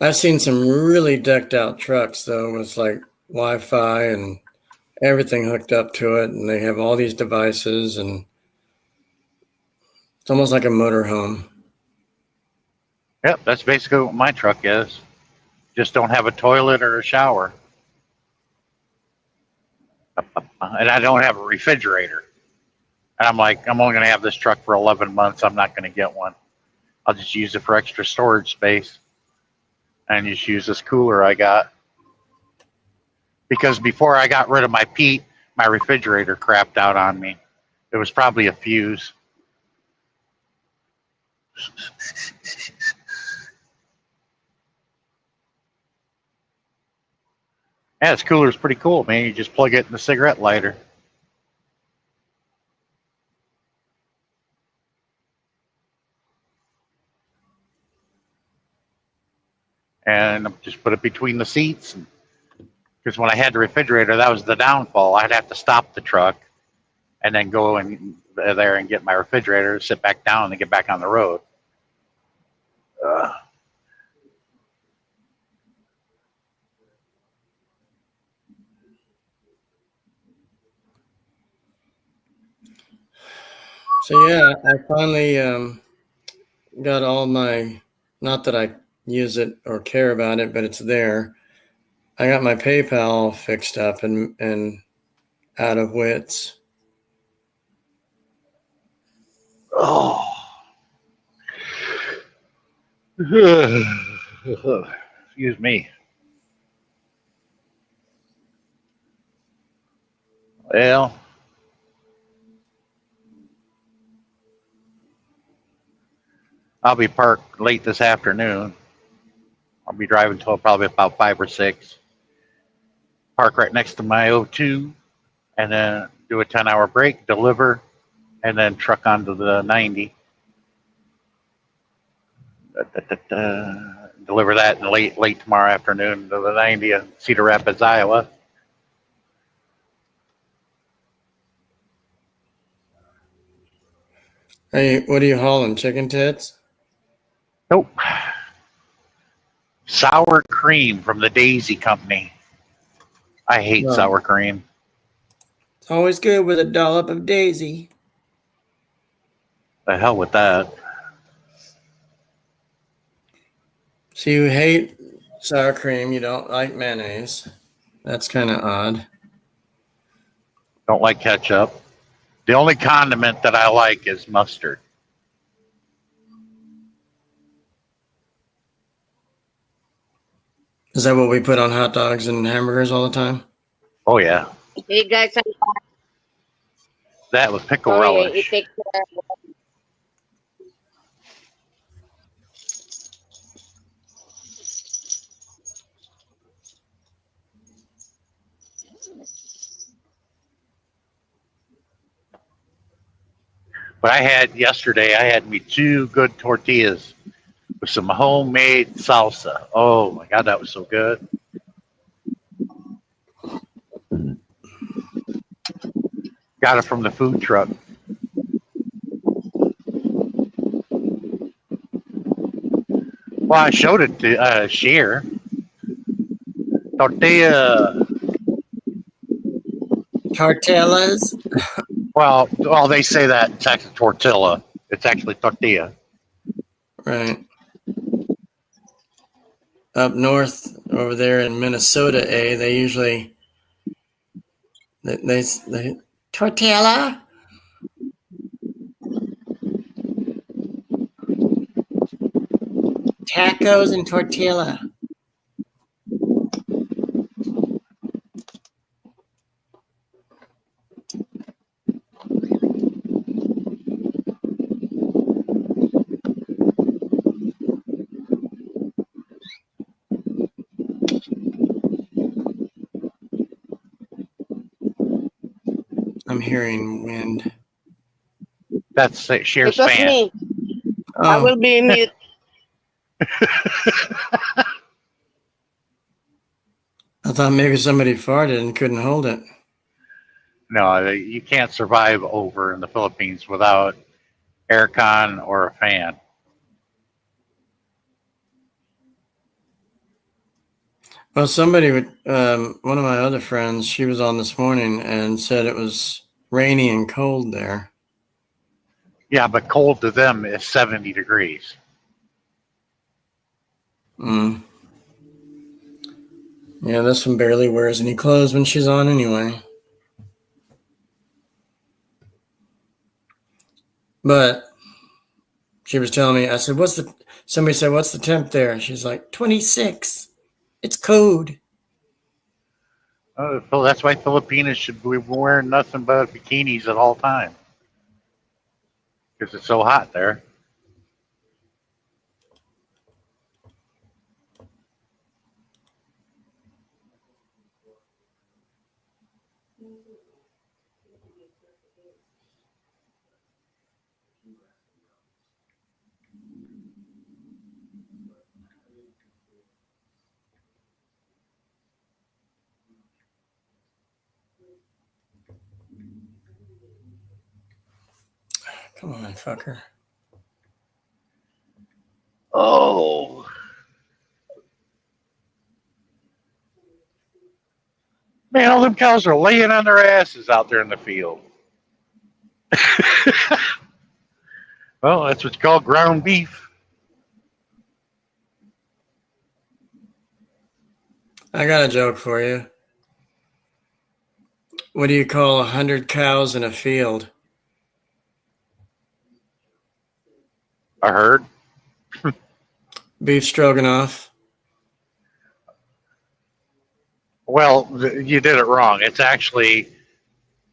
Speaker 1: I've seen some really decked out trucks though with like Wi-Fi and everything hooked up to it, and they have all these devices, and it's almost like a motorhome.
Speaker 2: Yep, that's basically what my truck is. Just don't have a toilet or a shower. And I don't have a refrigerator. And I'm like, I'm only going to have this truck for 11 months. I'm not going to get one. I'll just use it for extra storage space and just use this cooler I got. Because before I got rid of my Pete, my refrigerator crapped out on me. It was probably a fuse. Yeah, this cooler is pretty cool, man. You just plug it in the cigarette lighter. And just put it between the seats. Because when I had the refrigerator, that was the downfall. I'd have to stop the truck and then go in there and get my refrigerator, sit back down, and get back on the road.
Speaker 1: So yeah, I finally got all my, not that I use it or care about it, but it's there. I got my PayPal fixed up and out of wits.
Speaker 2: Oh. Excuse me. Well, I'll be parked late this afternoon. I'll be driving till probably about 5 or 6. Park right next to my O2, and then do a 10-hour break, deliver, and then truck onto the 90. Deliver that in late tomorrow afternoon to the 90 in Cedar Rapids, Iowa.
Speaker 1: Hey, what are you hauling? Chicken tits?
Speaker 2: Nope. Sour cream from the Daisy Company. I hate
Speaker 1: No.
Speaker 2: sour cream.
Speaker 1: It's always good with a dollop of Daisy.
Speaker 2: The hell with that.
Speaker 1: So you hate sour cream, you don't like mayonnaise. That's kind of odd.
Speaker 2: Don't like ketchup. The only condiment that I like is mustard.
Speaker 1: Is that what we put on hot dogs and hamburgers all the time?
Speaker 2: Oh, yeah.
Speaker 3: Hey guys, I'm
Speaker 2: That with pickle
Speaker 3: sorry. It
Speaker 2: relish.
Speaker 3: takes
Speaker 2: But I had me 2 good tortillas with some homemade salsa. Oh my God, that was so good. Got it from the food truck. Well, I showed it to Sheer. Tortilla.
Speaker 1: Tortillas?
Speaker 2: Well, they say that it's actually tortilla. It's actually tortilla.
Speaker 1: Right. Up north over there in Minnesota, they usually they tortilla. Tacos and tortilla. I'm hearing wind.
Speaker 2: That's Cher's
Speaker 3: It was
Speaker 2: fan.
Speaker 3: me. I
Speaker 1: Oh,
Speaker 3: will be mute.
Speaker 1: I thought maybe somebody farted and couldn't hold it.
Speaker 2: No, you can't survive over in the Philippines without aircon or a fan.
Speaker 1: Well, somebody would, one of my other friends, she was on this morning and said it was rainy and cold there.
Speaker 2: Yeah, but cold to them is 70 degrees.
Speaker 1: Mm. Yeah, this one barely wears any clothes when she's on anyway. But she was telling me, I said, somebody said, what's the temp there? She's like, 26. It's cold.
Speaker 2: So that's why Filipinos should be wearing nothing but bikinis at all times because it's so hot there.
Speaker 1: Come on, fucker.
Speaker 2: Oh. Man, all them cows are laying on their asses out there in the field. Well, that's what's called ground beef.
Speaker 1: I got a joke for you. What do you call 100 cows in a field?
Speaker 2: I heard.
Speaker 1: Beef stroganoff.
Speaker 2: Well, you did it wrong. It's actually,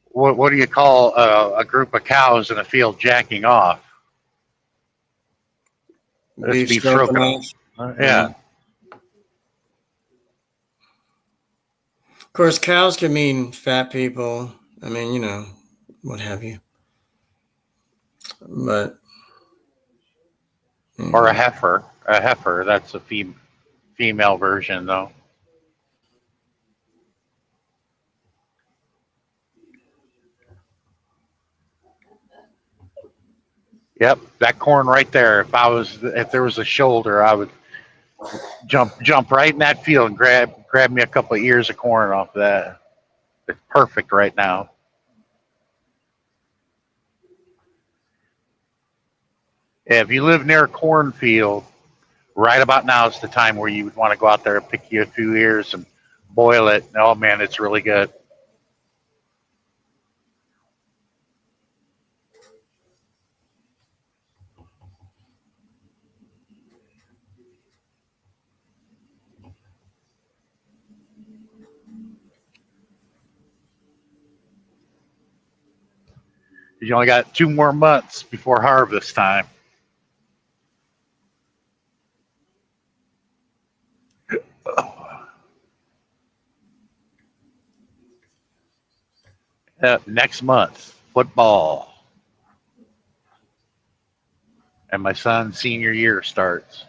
Speaker 2: what do you call a group of cows in a field jacking off? It's beef stroganoff. Yeah.
Speaker 1: Of course, cows can mean fat people. I mean, what have you. But.
Speaker 2: Or a heifer. A heifer. That's a female version, though. Yep, that corn right there. If there was a shoulder, I would jump right in that field and grab me a couple of ears of corn off that. It's perfect right now. If you live near a cornfield, right about now is the time where you would want to go out there and pick you a few ears and boil it. Oh man, it's really good. You only got 2 more months before harvest time. Next month, football. And my son's senior year starts.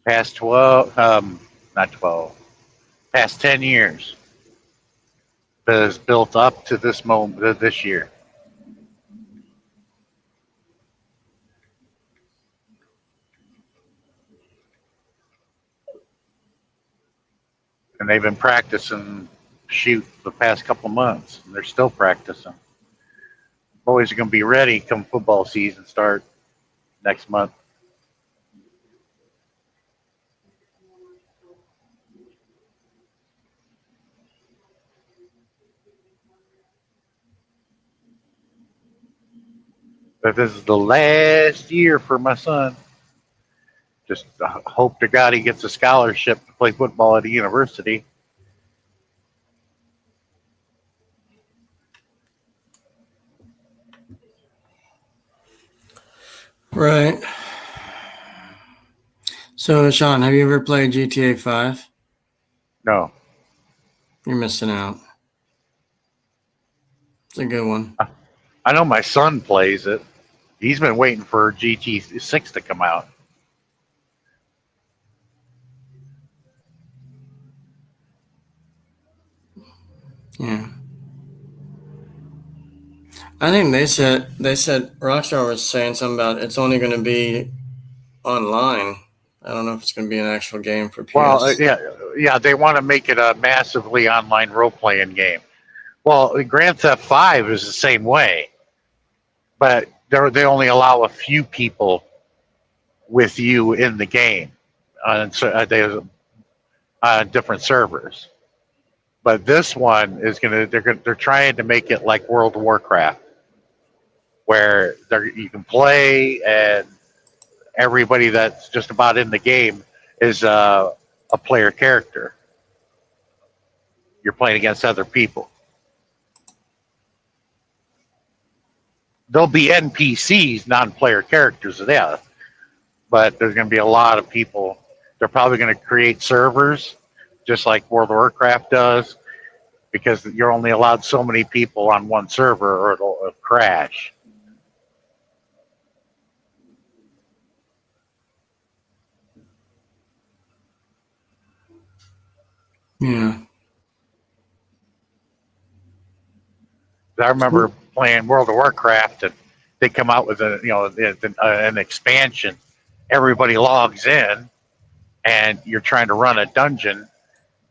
Speaker 2: Past 12, not 12, past 10 years has built up to this moment, this year. And they've been practicing shoot the past couple months, and they're still practicing. Boys are going to be ready come football season start next month. But this is the last year for my son. Just hope to God he gets a scholarship to play football at a university.
Speaker 1: Right. So, Sean, have you ever played GTA 5?
Speaker 2: No.
Speaker 1: You're missing out. It's a good one.
Speaker 2: I know my son plays it. He's been waiting for GT6 to come out.
Speaker 1: Yeah. I think they said Rockstar was saying something about it's only going to be online. I don't know if it's going to be an actual game for PS.
Speaker 2: Well, yeah, they want to make it a massively online role-playing game. Well, Grand Theft 5 is the same way, but they only allow a few people with you in the game on different servers. But this one is they're trying to make it like World of Warcraft, where you can play and everybody that's just about in the game is a player character. You're playing against other people. There'll be NPCs, non-player characters, yeah, but there's going to be a lot of people. They're probably going to create servers, just like World of Warcraft does, because you're only allowed so many people on one server or it'll crash.
Speaker 1: Yeah.
Speaker 2: I remember playing World of Warcraft, and they come out with an expansion. Everybody logs in, and you're trying to run a dungeon,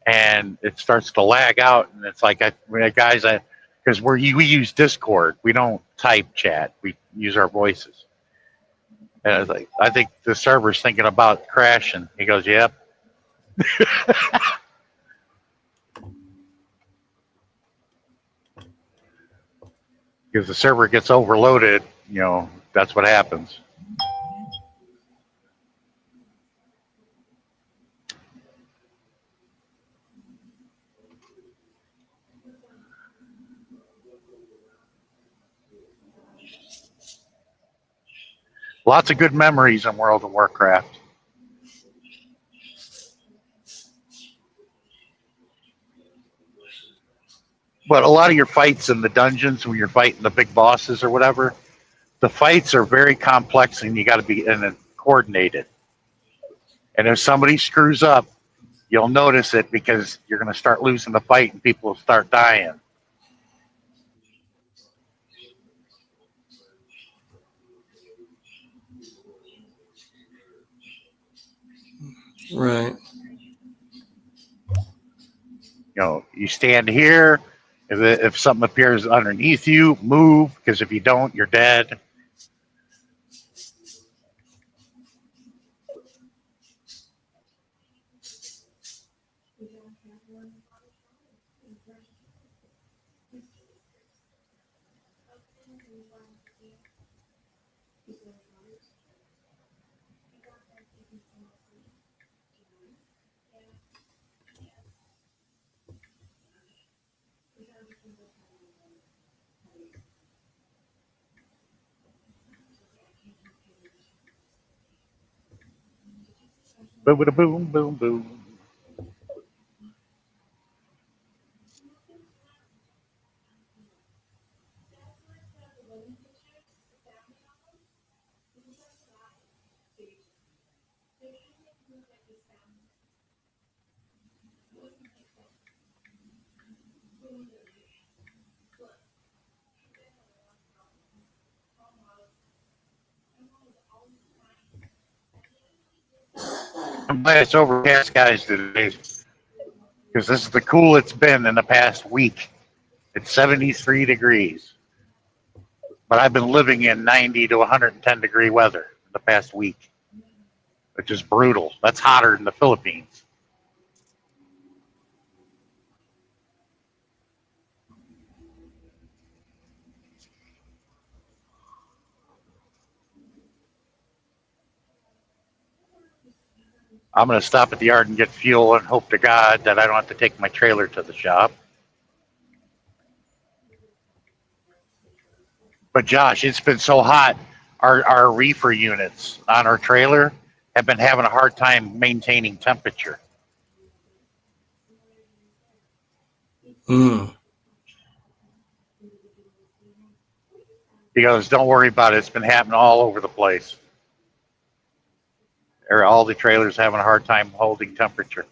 Speaker 2: and it starts to lag out, and it's like, because we use Discord, we don't type chat, we use our voices. And I was like, I think the server's thinking about crashing. He goes, yep. Because the server gets overloaded, that's what happens. Lots of good memories in World of Warcraft. But a lot of your fights in the dungeons, when you're fighting the big bosses or whatever, the fights are very complex and you got to be coordinated. And if somebody screws up, you'll notice it because you're going to start losing the fight and people will start dying.
Speaker 1: Right.
Speaker 2: You stand here. If something appears underneath you, move, because if you don't, you're dead. Boom, boom, boom, boom. I'm glad it's overcast, guys, today, because this is the cool it's been in the past week. It's 73 degrees. But I've been living in 90 to 110 degree weather in the past week, which is brutal. That's hotter than the Philippines. I'm going to stop at the yard and get fuel and hope to God that I don't have to take my trailer to the shop. But Josh, it's been so hot. Our reefer units on our trailer have been having a hard time maintaining temperature.
Speaker 1: Mm.
Speaker 2: He goes, don't worry about it. It's been happening all over the place. Or all the trailers having a hard time holding temperature.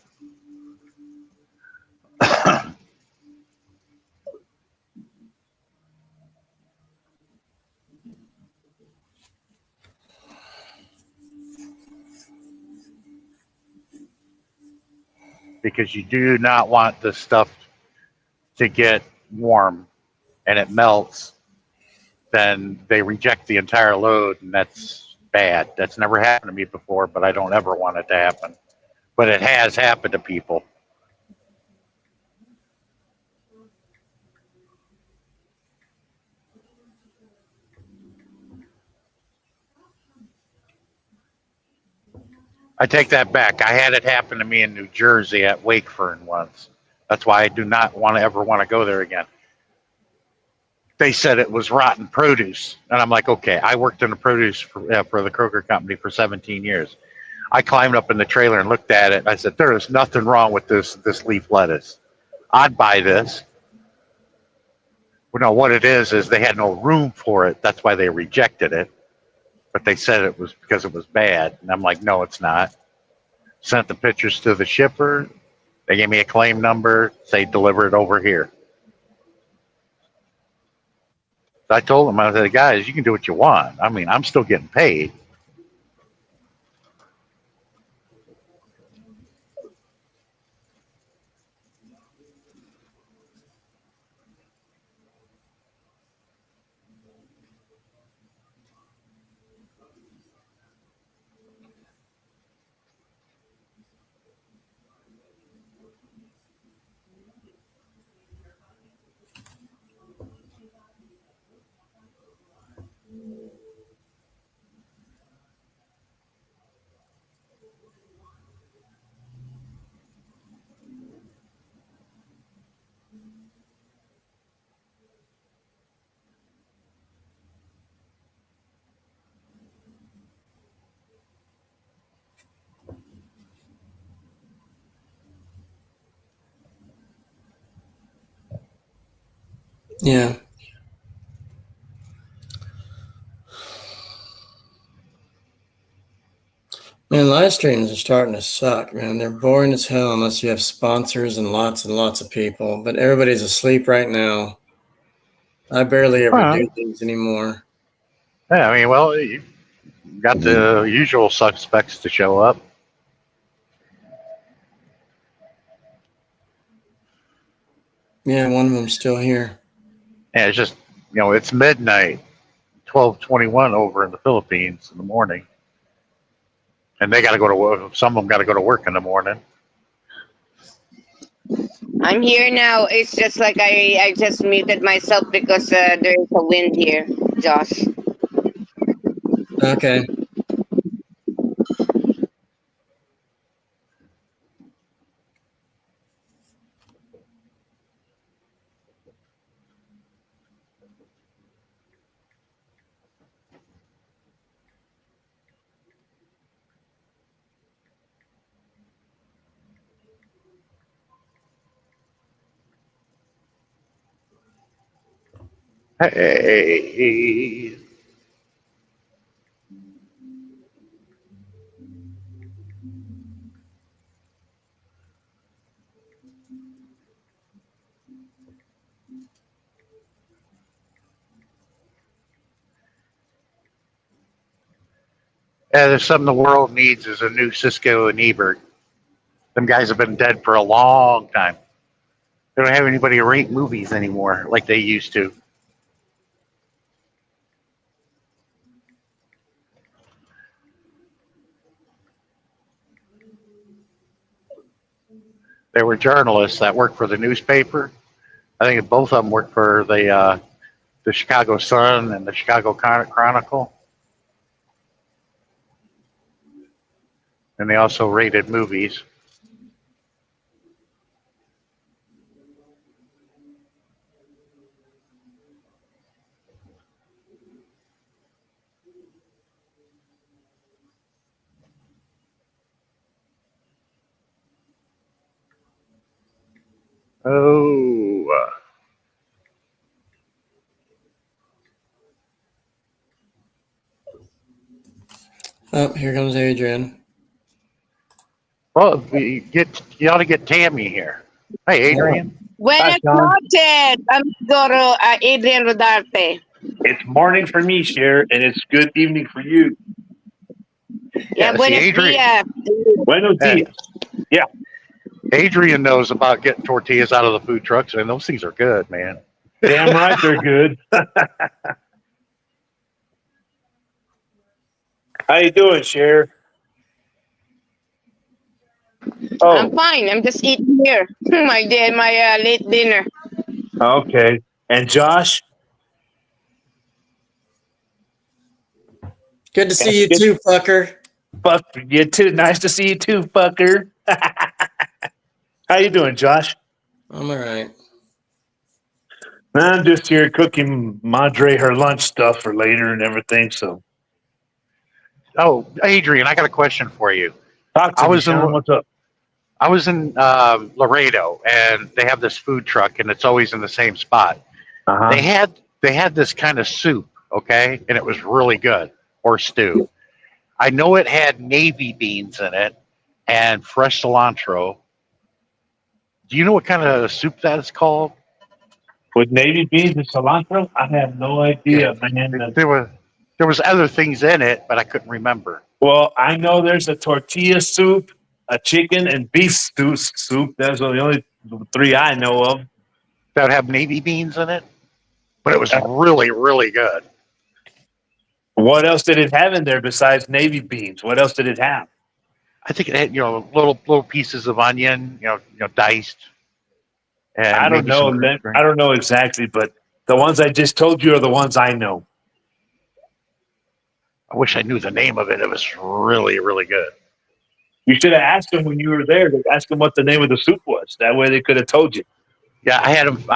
Speaker 2: Because you do not want the stuff to get warm and it melts, then they reject the entire load, and that's bad. That's never happened to me before, but I don't ever want it to happen. But it has happened to people. I take that back. I had it happen to me in New Jersey at Wakefern once. That's why I do not want to ever want to go there again. They said it was rotten produce, and I'm like, okay. I worked in the produce for the Kroger company for 17 years. I climbed up in the trailer and looked at it. I said, there is nothing wrong with this leaf lettuce. I'd buy this. Well, no, what it is they had no room for it. That's why they rejected it. But they said it was because it was bad. And I'm like, no, it's not. Sent the pictures to the shipper. They gave me a claim number. Say, deliver it over here. So I told them, I said, guys, you can do what you want. I mean, I'm still getting paid.
Speaker 1: Yeah. Man, live streams are starting to suck, man. They're boring as hell unless you have sponsors and lots of people. But everybody's asleep right now. I barely ever
Speaker 2: Well,
Speaker 1: do these anymore.
Speaker 2: yeah, I mean, well, you got the usual suspects to show up.
Speaker 1: Yeah, one of them's still here.
Speaker 2: Yeah, it's just, it's midnight, 12:21 over in the Philippines in the morning. And they got to go to work. Some of them got to go to work in the morning.
Speaker 3: I'm here now. It's just like I just muted myself because there is a wind here, Josh.
Speaker 1: Okay.
Speaker 2: Hey. Yeah, there's something the world needs is a new Cisco and Ebert. Them guys have been dead for a long time. They don't have anybody to rate movies anymore like they used to. There were journalists that worked for the newspaper. I think both of them worked for the Chicago Sun and the Chicago Chronicle. And they also rated movies. Oh,
Speaker 1: Oh, here comes Adrian.
Speaker 2: well, you ought to get Tammy here. Hey, Adrian.
Speaker 3: Buenas
Speaker 5: Sean.
Speaker 3: noches, amigo Adrian Rodarte.
Speaker 5: It's morning for me, Cher, and it's good evening for you.
Speaker 3: Yeah,
Speaker 2: see,
Speaker 3: buenos
Speaker 2: Adrian.
Speaker 3: dias.
Speaker 5: Buenos
Speaker 2: Yeah.
Speaker 5: dias.
Speaker 2: Adrian knows about getting tortillas out of the food trucks, and those things are good, man.
Speaker 5: Damn right they're good. How you doing, Cher?
Speaker 3: I'm
Speaker 5: Oh,
Speaker 3: fine. I'm just eating here. my late dinner.
Speaker 5: okay. And Josh?
Speaker 1: Good to see you too, fucker.
Speaker 5: Fuck you too. Nice to see you too, fucker. How you doing, Josh?
Speaker 1: I'm all right.
Speaker 5: I'm just here cooking Madre her lunch stuff for later and everything. So
Speaker 2: Oh, Adrian, I got a question for you.
Speaker 5: talk to
Speaker 2: I
Speaker 5: me,
Speaker 2: was in
Speaker 5: Sean. What's up?
Speaker 2: I was in Laredo, and they have this food truck, and it's always in the same spot.
Speaker 5: Uh-huh.
Speaker 2: They had this kind of soup, okay, and it was really good, or stew. I know it had navy beans in it and fresh cilantro. Do you know what kind of soup that is called?
Speaker 5: With navy beans and cilantro? I have no idea, man.
Speaker 2: There was other things in it, but I couldn't remember.
Speaker 5: Well, I know there's a tortilla soup, a chicken and beef stew soup. Those are the only three I know of.
Speaker 2: That would have navy beans in it, but it was really, really good.
Speaker 5: What else did it have in there besides navy beans? What else did it have?
Speaker 2: I think it had little pieces of onion, diced. And
Speaker 5: I don't
Speaker 2: maybe
Speaker 5: know.
Speaker 2: some
Speaker 5: Len.
Speaker 2: green-
Speaker 5: I don't know exactly, but the ones I just told you are the ones I know.
Speaker 2: I wish I knew the name of it. It was really, really good.
Speaker 5: You should have asked them when you were there. Ask them what the name of the soup was. That way they could have told you.
Speaker 2: Yeah, I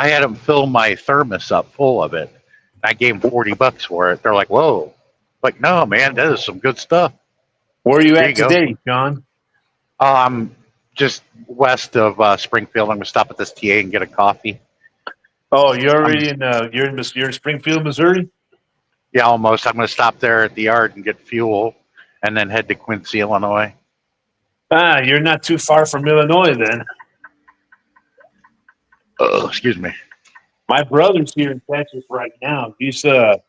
Speaker 2: had them fill my thermos up full of it. I gave them $40 for it. They're like, "Whoa!" Like, no, man, that is some good stuff.
Speaker 5: Where are you
Speaker 2: There
Speaker 5: at
Speaker 2: you go.
Speaker 5: today, John?
Speaker 2: I'm just west of Springfield. I'm gonna stop at this TA and get a coffee.
Speaker 5: Oh, you're already you're in Springfield, Missouri.
Speaker 2: Yeah, almost. I'm gonna stop there at the yard and get fuel, and then head to Quincy, Illinois.
Speaker 5: Ah, you're not too far from Illinois then.
Speaker 2: Oh, excuse me.
Speaker 5: My brother's here in Texas right now. He's not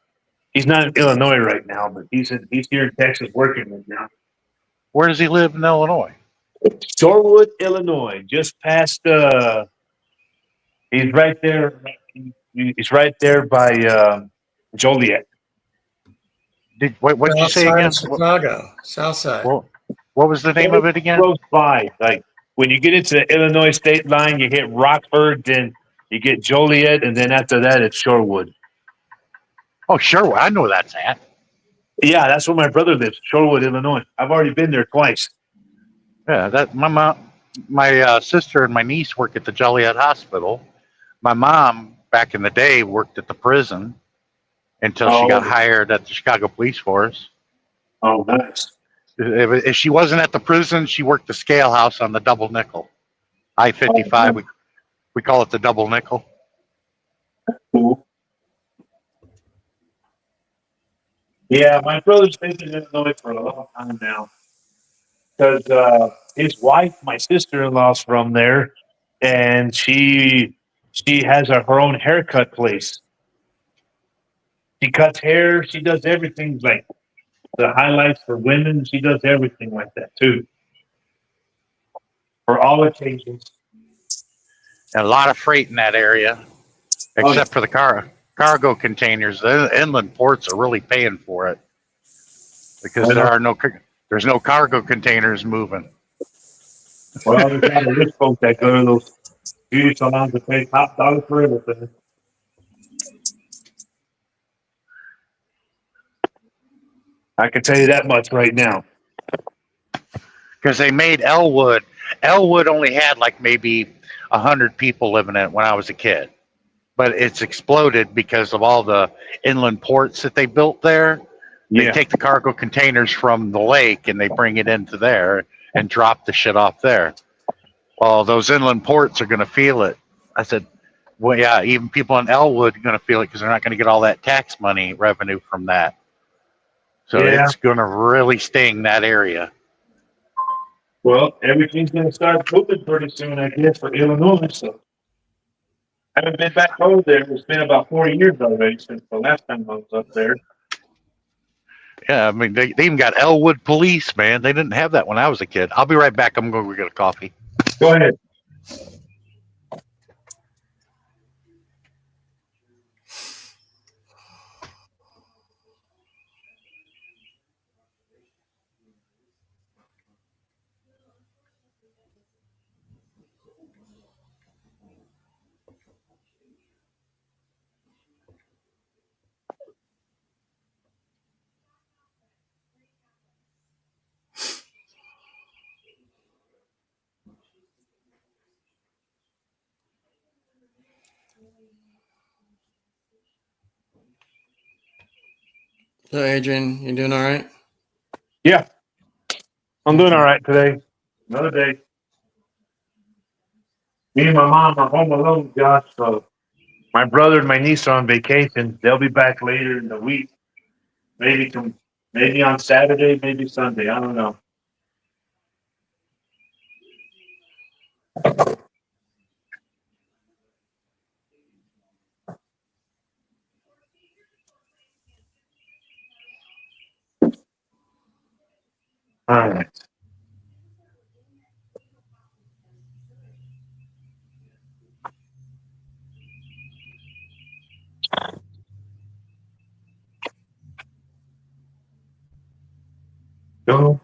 Speaker 5: in Illinois right now, but he's here in Texas working right now.
Speaker 2: Where does he live in Illinois?
Speaker 5: Shorewood, Illinois, just past. He's right there. He's right there by Joliet.
Speaker 2: What did you say
Speaker 1: South
Speaker 2: again?
Speaker 1: side of Chicago, South side.
Speaker 2: What was the name of it again?
Speaker 5: Close by, like when you get into the Illinois state line, you hit Rockford, then you get Joliet, and then after that, it's Shorewood.
Speaker 2: Oh, sure. I know where that's at.
Speaker 5: Yeah, that's where my brother lives, Shorewood, Illinois. I've already been there twice.
Speaker 2: Yeah, that my mom, my sister, and my niece work at the Joliet Hospital. My mom, back in the day, worked at the prison until she got hired at the Chicago Police Force.
Speaker 5: Oh, nice.
Speaker 2: If she wasn't at the prison, she worked the scale house on the double nickel. I-55, we call it the double nickel.
Speaker 5: Cool. Yeah, my brother's been in Illinois for a long time now. Because his wife, my sister-in-law's from there, and she has her own haircut place. She cuts hair. She does everything, like the highlights for women. She does everything like that too, for all occasions.
Speaker 2: And a lot of freight in that area, except for the cargo containers. The inland ports are really paying for it because there's no cargo containers moving.
Speaker 5: Well, there's a lot of rich folks that go to those beauty salons that pay top dollar for everything. I can tell you that much right now.
Speaker 2: Because they made Elwood. Elwood only had like maybe 100 people living in it when I was a kid. But it's exploded because of all the inland ports that they built there. They take the cargo containers from the lake and they bring it into there and drop the shit off there. Well, those inland ports are going to feel it I said, well, yeah, even people in Elwood are going to feel it because they're not going to get all that tax money revenue from that. So
Speaker 5: Yeah.
Speaker 2: it's going to really sting that area.
Speaker 5: Well, everything's going to start pooping pretty soon, I guess, for Illinois. So I haven't been back home there. It's been about 4 years already since the last time I was up there.
Speaker 2: Yeah, I mean, they even got Elwood police, man. They didn't have that when I was a kid. I'll be right back. I'm going to go get a coffee.
Speaker 5: Go ahead.
Speaker 1: So, Adrian, you doing all right?
Speaker 5: Yeah, I'm doing all right today. Another day. Me and my mom are home alone, Josh. So my brother and my niece are on vacation. They'll be back later in the week. Maybe on Saturday, maybe Sunday. I don't know. All right. Go.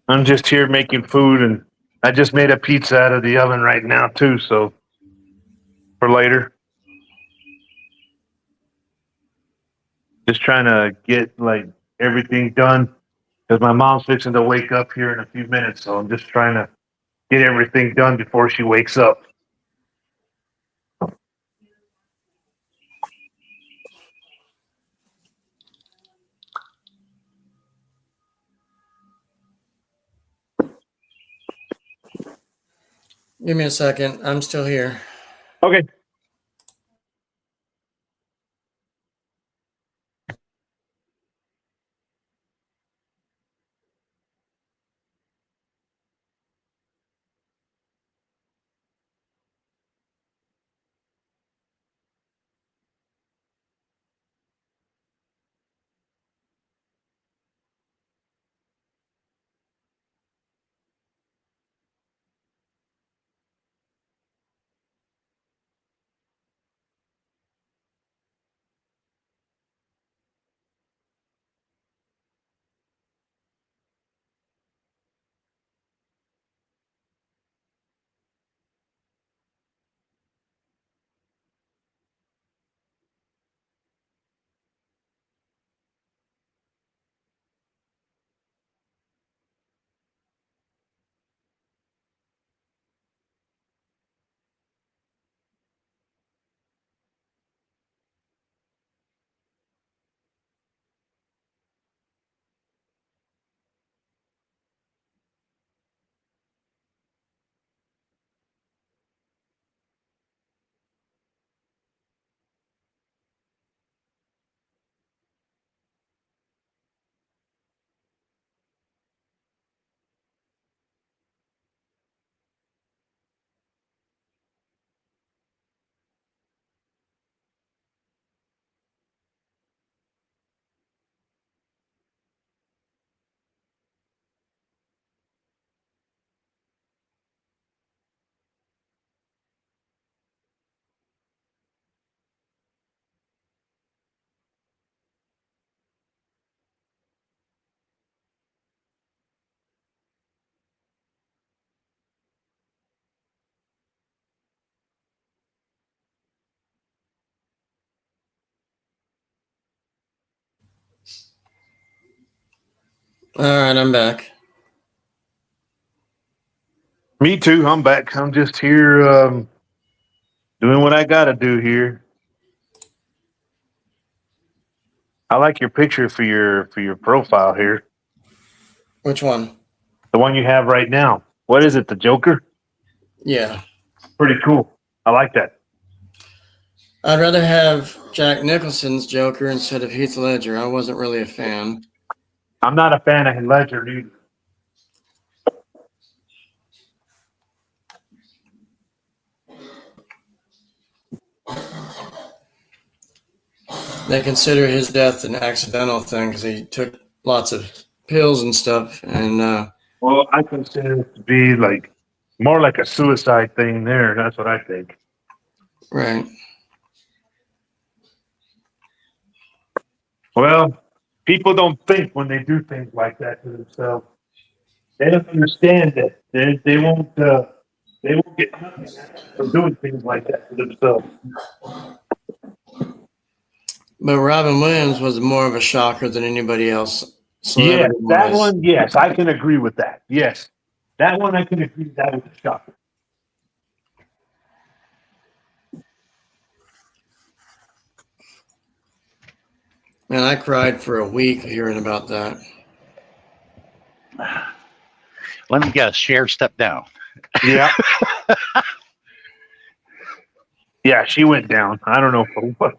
Speaker 5: I'm just here making food, and I just made a pizza out of the oven right now too. So for later, just trying to get like everything done because my mom's fixing to wake up here in a few minutes. So I'm just trying to get everything done before she wakes up.
Speaker 1: Give me a second. I'm still here.
Speaker 5: Okay.
Speaker 1: All right, I'm back.
Speaker 5: Me too. I'm back. I'm just here doing what I got to do here. I like your picture for your profile here.
Speaker 1: Which one?
Speaker 5: The one you have right now. What is it? The Joker?
Speaker 1: Yeah.
Speaker 5: Pretty cool. I like that.
Speaker 1: I'd rather have Jack Nicholson's Joker instead of Heath Ledger. I wasn't really a fan.
Speaker 5: I'm not a fan of Ledger either.
Speaker 1: They consider his death an accidental thing because he took lots of pills and stuff. And
Speaker 5: Well, I consider it to be like more like a suicide thing there. That's what I think.
Speaker 1: right.
Speaker 5: Well, people don't think when they do things like that to themselves. They don't understand that they won't get nothing for doing things like that to themselves.
Speaker 1: But Robin Williams was more of a shocker than anybody else.
Speaker 5: Yeah, that
Speaker 1: celebrity-wise.
Speaker 5: one. Yes, I can agree with that. Yes, that one I can agree. That was a shocker.
Speaker 1: Man, I cried for a week hearing about that.
Speaker 2: Let me guess. Cher stepped down.
Speaker 5: Yeah. Yeah, she went down. I don't know for what.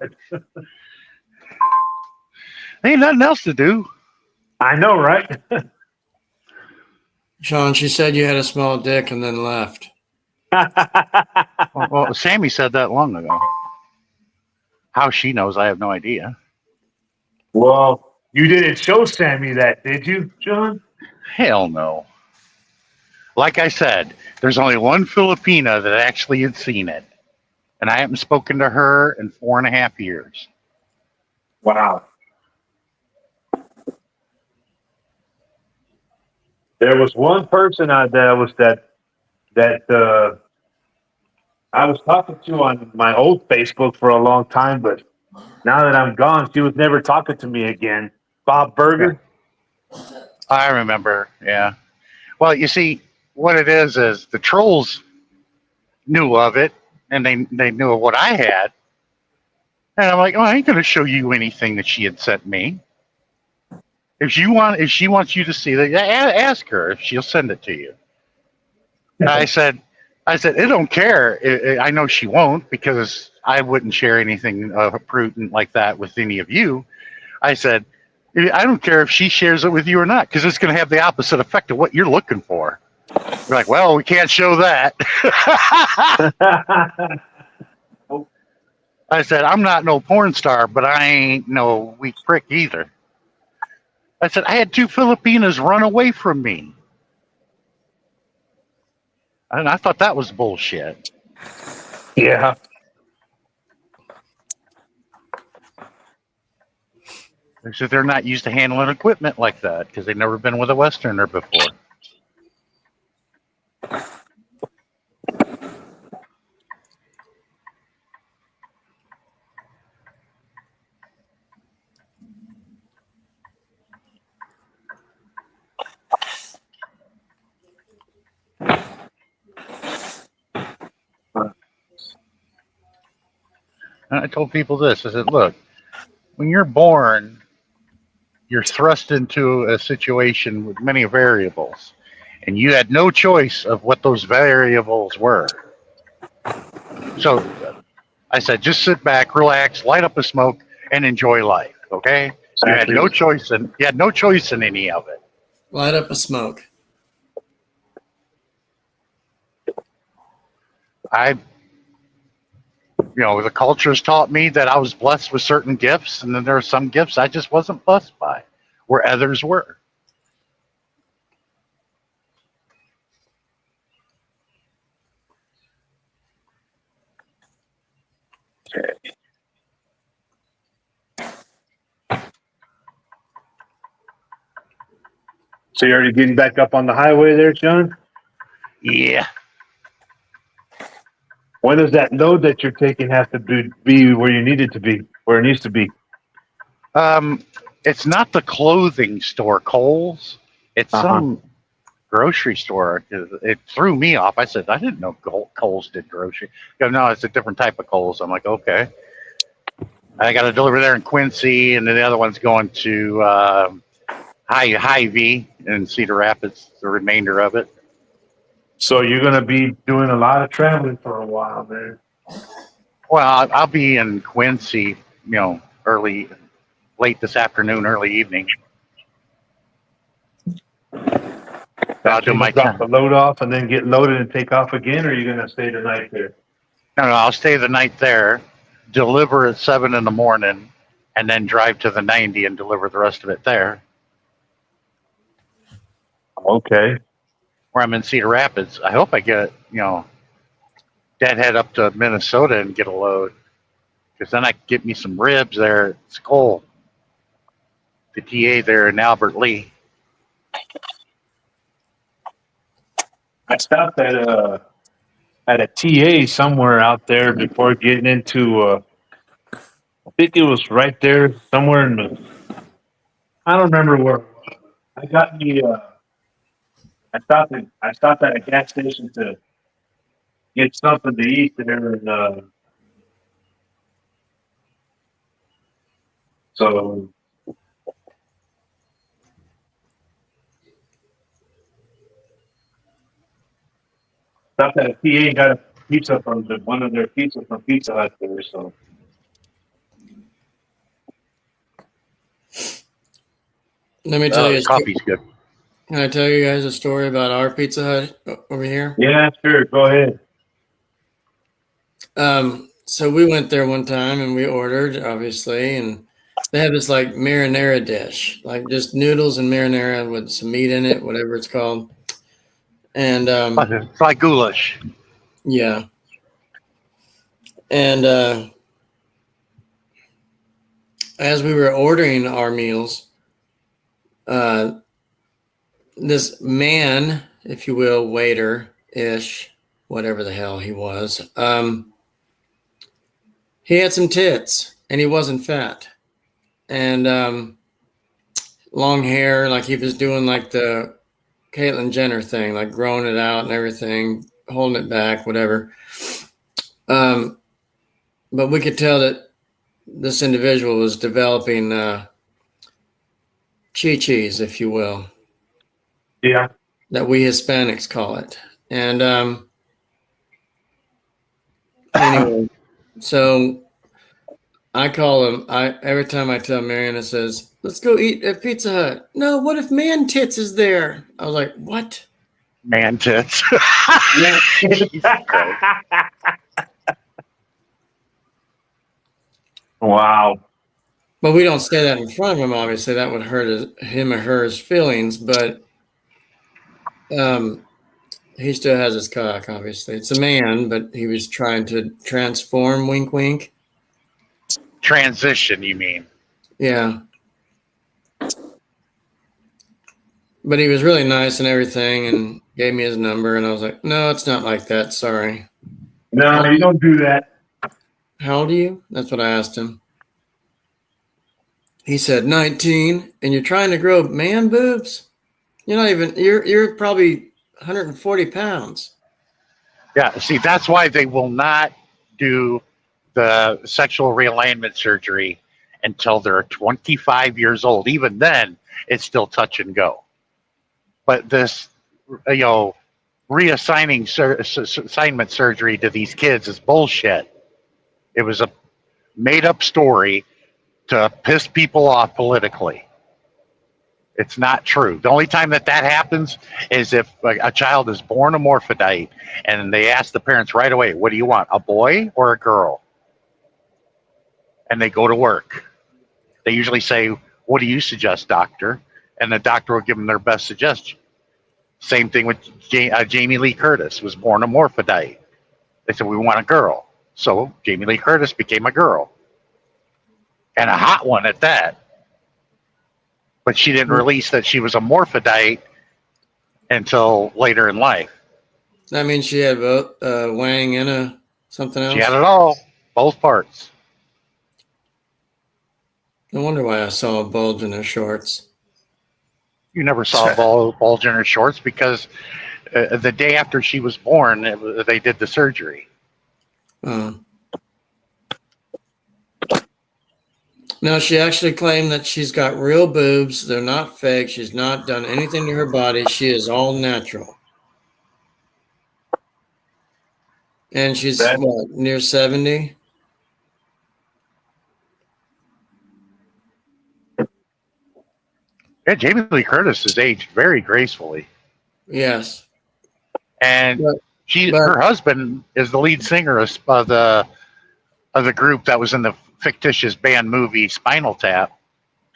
Speaker 2: Ain't nothing else to do.
Speaker 5: I know, right?
Speaker 1: Sean, she said you had a small dick and then left.
Speaker 2: Well, Sammy said that long ago. How she knows, I have no idea.
Speaker 5: Well, you didn't show Sammy that, did you, John?
Speaker 2: Hell no. Like I said, there's only one Filipina that actually had seen it. And I haven't spoken to her in 4.5 years.
Speaker 5: Wow. There was one person I was I was talking to on my old Facebook for a long time, but now that I'm gone, she was never talking to me again. Bob Berger.
Speaker 2: I remember, yeah. Well, you see, what it is the trolls knew of it, and they knew of what I had. And I'm like, oh, I ain't going to show you anything that she had sent me. If she wants you to see that, ask her if she'll send it to you. I said, I don't care. I know she won't because I wouldn't share anything prudent like that with any of you. I said, I don't care if she shares it with you or not because it's going to have the opposite effect of what you're looking for. You're like, well, we can't show that. I said, I'm not no porn star, but I ain't no weak prick either. I said, I had 2 Filipinas run away from me. And I thought that was bullshit.
Speaker 5: Yeah.
Speaker 2: They said they're not used to handling equipment like that because they've never been with a Westerner before. And I told people this. I said, look, when you're born, you're thrust into a situation with many variables, and you had no choice of what those variables were. So I said, just sit back, relax, light up a smoke, and enjoy life. Okay? You had no choice, and you had no choice in any of it.
Speaker 1: Light up a smoke.
Speaker 2: The culture's taught me that I was blessed with certain gifts, and then there are some gifts I just wasn't blessed by, where others were.
Speaker 5: So you're already getting back up on the highway there, John?
Speaker 2: Yeah.
Speaker 5: When does that load that you're taking have to be where you need it to be, where it needs to be?
Speaker 2: It's not the clothing store, Kohl's. It's some grocery store. It threw me off. I said, I didn't know Kohl's did grocery. No, it's a different type of Kohl's. I'm like, okay. I got to deliver there in Quincy, and then the other one's going to Hy-Vee in Cedar Rapids, the remainder of it.
Speaker 5: So you're gonna be doing a lot of traveling for a while, man.
Speaker 2: Well, I'll be in Quincy, late this afternoon, early evening. I'll do my
Speaker 5: drop the
Speaker 2: time.
Speaker 5: load off and then get loaded and take off again, or are you gonna stay the night there?
Speaker 2: No, I'll stay the night there, deliver at 7 in the morning, and then drive to the 90 and deliver the rest of it there.
Speaker 5: Okay.
Speaker 2: Where I'm in Cedar Rapids. I hope I get, deadhead up to Minnesota and get a load. Because then I can get me some ribs there at Skull. The TA there in Albert Lee.
Speaker 5: I stopped at a TA somewhere out there before getting into. I think it was right there somewhere in the. I don't remember where. I got me. I stopped at a gas station to get something to eat there, and so stopped at a TA and got a pizza from one of their pizzas from Pizza Hut there. So
Speaker 1: Let me tell you.
Speaker 2: Coffee's good.
Speaker 1: Can I tell you guys a story about our Pizza Hut over here?
Speaker 5: yeah, sure, go ahead.
Speaker 1: So we went there one time and we ordered, obviously, and they have this like marinara dish, like just noodles and marinara with some meat in it, whatever it's called. And
Speaker 2: It's like goulash.
Speaker 1: yeah. And as we were ordering our meals, this man, if you will, waiter-ish, whatever the hell he was, he had some tits and he wasn't fat. And long hair, like he was doing like the Caitlyn Jenner thing, like growing it out and everything, holding it back, whatever. But we could tell that this individual was developing chi-chis, if you will,
Speaker 5: Yeah.
Speaker 1: that we Hispanics call it. And anyway, so I call him. Every time I tell Mariana, says, "Let's go eat at Pizza Hut." No, what if Man Tits is there? I was like, "What?"
Speaker 2: Man tits.
Speaker 5: Wow.
Speaker 1: But we don't say that in front of him. Obviously, that would hurt him or her's feelings. But he still has his cock. Obviously, it's a man, but he was trying to transform. Wink, wink.
Speaker 2: Transition, you mean?
Speaker 1: Yeah. But he was really nice and everything, and gave me his number. And I was like, "No, it's not like that. Sorry."
Speaker 5: No, you don't do that.
Speaker 1: How old are you? That's what I asked him. He said 19, and you're trying to grow man boobs? You're not even, you're probably 140 pounds.
Speaker 2: Yeah, see, that's why they will not do the sexual realignment surgery until they're 25 years old. Even then, it's still touch and go. But this, reassigning assignment surgery to these kids is bullshit. It was a made-up story to piss people off politically. It's not true. The only time that happens is if a child is born hermaphrodite and they ask the parents right away, "What do you want, a boy or a girl?" And they go to work. They usually say, "What do you suggest, doctor?" And the doctor will give them their best suggestion. Same thing with Jamie Lee Curtis, was born hermaphrodite. They said, "We want a girl." So Jamie Lee Curtis became a girl. And a hot one at that. But she didn't release that she was a hermaphrodite until later in life.
Speaker 1: That means she had both Wang and something else?
Speaker 2: She had it all, both parts.
Speaker 1: No wonder why I saw a bulge in her shorts.
Speaker 2: You never saw a bulge in her shorts because the day after she was born, they did the surgery.
Speaker 1: No, she actually claimed that she's got real boobs. They're not fake. She's not done anything to her body. She is all natural. And she's
Speaker 5: That-
Speaker 1: what, near 70?
Speaker 2: Yeah, Jamie Lee Curtis has aged very gracefully,
Speaker 1: Yes.
Speaker 2: and
Speaker 1: But,
Speaker 2: her husband is the lead singer of the group that was in the fictitious band movie Spinal Tap.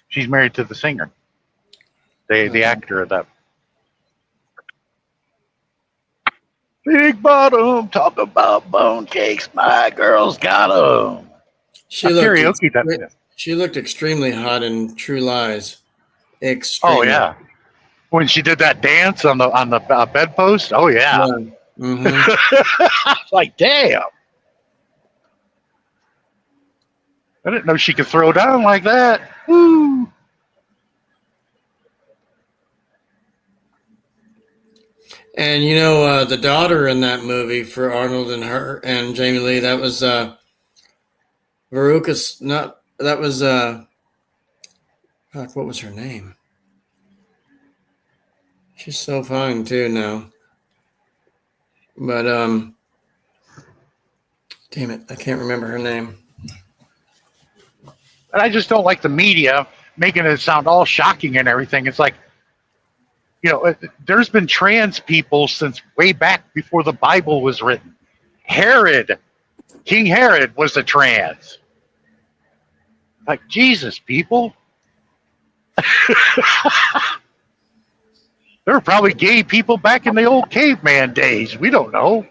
Speaker 2: She's married to the singer, the actor of that. Big bottom, talk about bone cakes. My girl's got 'em.
Speaker 1: she looked
Speaker 2: Karaoke that.
Speaker 1: she looked extremely hot in True Lies.
Speaker 2: Oh
Speaker 1: Extremely.
Speaker 2: yeah, when she did that dance on the bedpost. Oh yeah,
Speaker 1: Mhm.
Speaker 2: like damn. I didn't know she could throw down like that. Woo.
Speaker 1: And the daughter in that movie for Arnold and her and Jamie Lee, that was Veruca's not that was fuck, what was her name? She's so fine too now. But damn it, I can't remember her name.
Speaker 2: And I just don't like the media making it sound all shocking and everything. It's like, there's been trans people since way back before the Bible was written. King Herod was a trans. Like, Jesus, people. There were probably gay people back in the old caveman days. We don't know.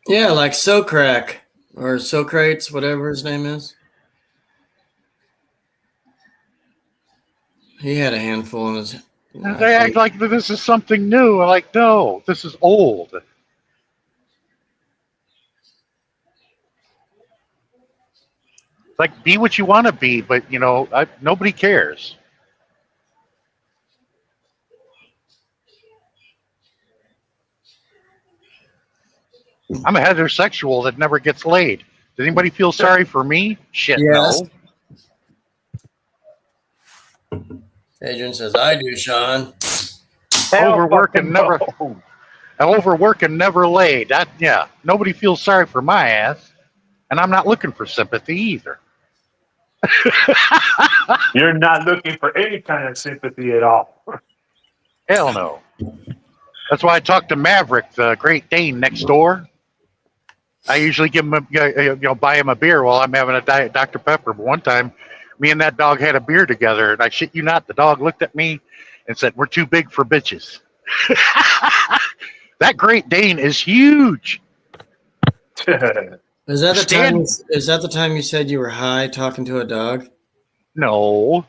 Speaker 1: Yeah, like Socrates or Socrates, whatever his name is. He had a handful in his.
Speaker 2: They act like this is something new. I'm like, no, this is old. It's like, be what you want to be, but, nobody cares. I'm a heterosexual that never gets laid. Does anybody feel sorry for me? Shit,
Speaker 1: Yes.
Speaker 2: no.
Speaker 1: Adrian says, "I do, Sean."
Speaker 2: Overwork and never laid. Nobody feels sorry for my ass, and I'm not looking for sympathy either.
Speaker 5: You're not looking for any kind of sympathy at all.
Speaker 2: Hell no. That's why I talked to Maverick, the Great Dane next door. I usually give him buy him a beer while I'm having a Diet Dr. Pepper. But one time, me and that dog had a beer together, and I shit you not, the dog looked at me and said, "We're too big for bitches." That Great Dane is huge.
Speaker 1: Is that the time you said you were high talking to a dog?
Speaker 2: No,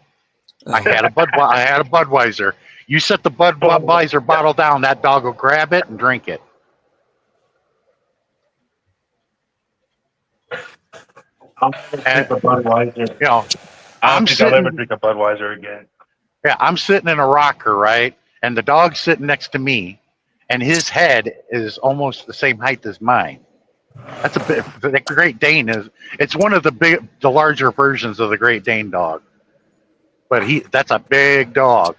Speaker 2: I had a Budweiser. You set the Budweiser bottle down, that dog will grab it and drink it.
Speaker 5: I'll drink a Budweiser. I don't think I'll ever drink a Budweiser again.
Speaker 2: Yeah, I'm sitting in a rocker, right? And the dog's sitting next to me, and his head is almost the same height as mine. That's the Great Dane it's one of the larger versions of the Great Dane dog. But that's a big dog.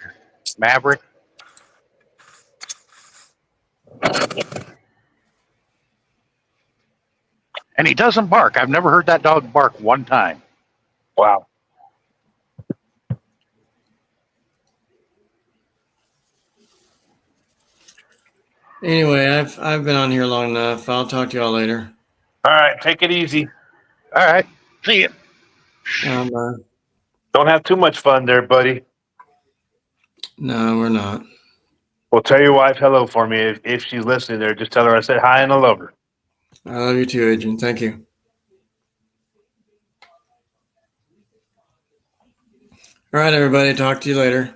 Speaker 2: Maverick. And he doesn't bark. I've never heard that dog bark one time.
Speaker 5: Wow.
Speaker 1: Anyway, I've been on here long enough. I'll talk to y'all later.
Speaker 5: All right, take it easy.
Speaker 2: All right. See you.
Speaker 5: Don't have too much fun there, buddy.
Speaker 1: No, we're not.
Speaker 5: Well, tell your wife hello for me if she's listening there. Just tell her I said hi and I love her.
Speaker 1: I love you too, Adrian. Thank you. All right, everybody. Talk to you later.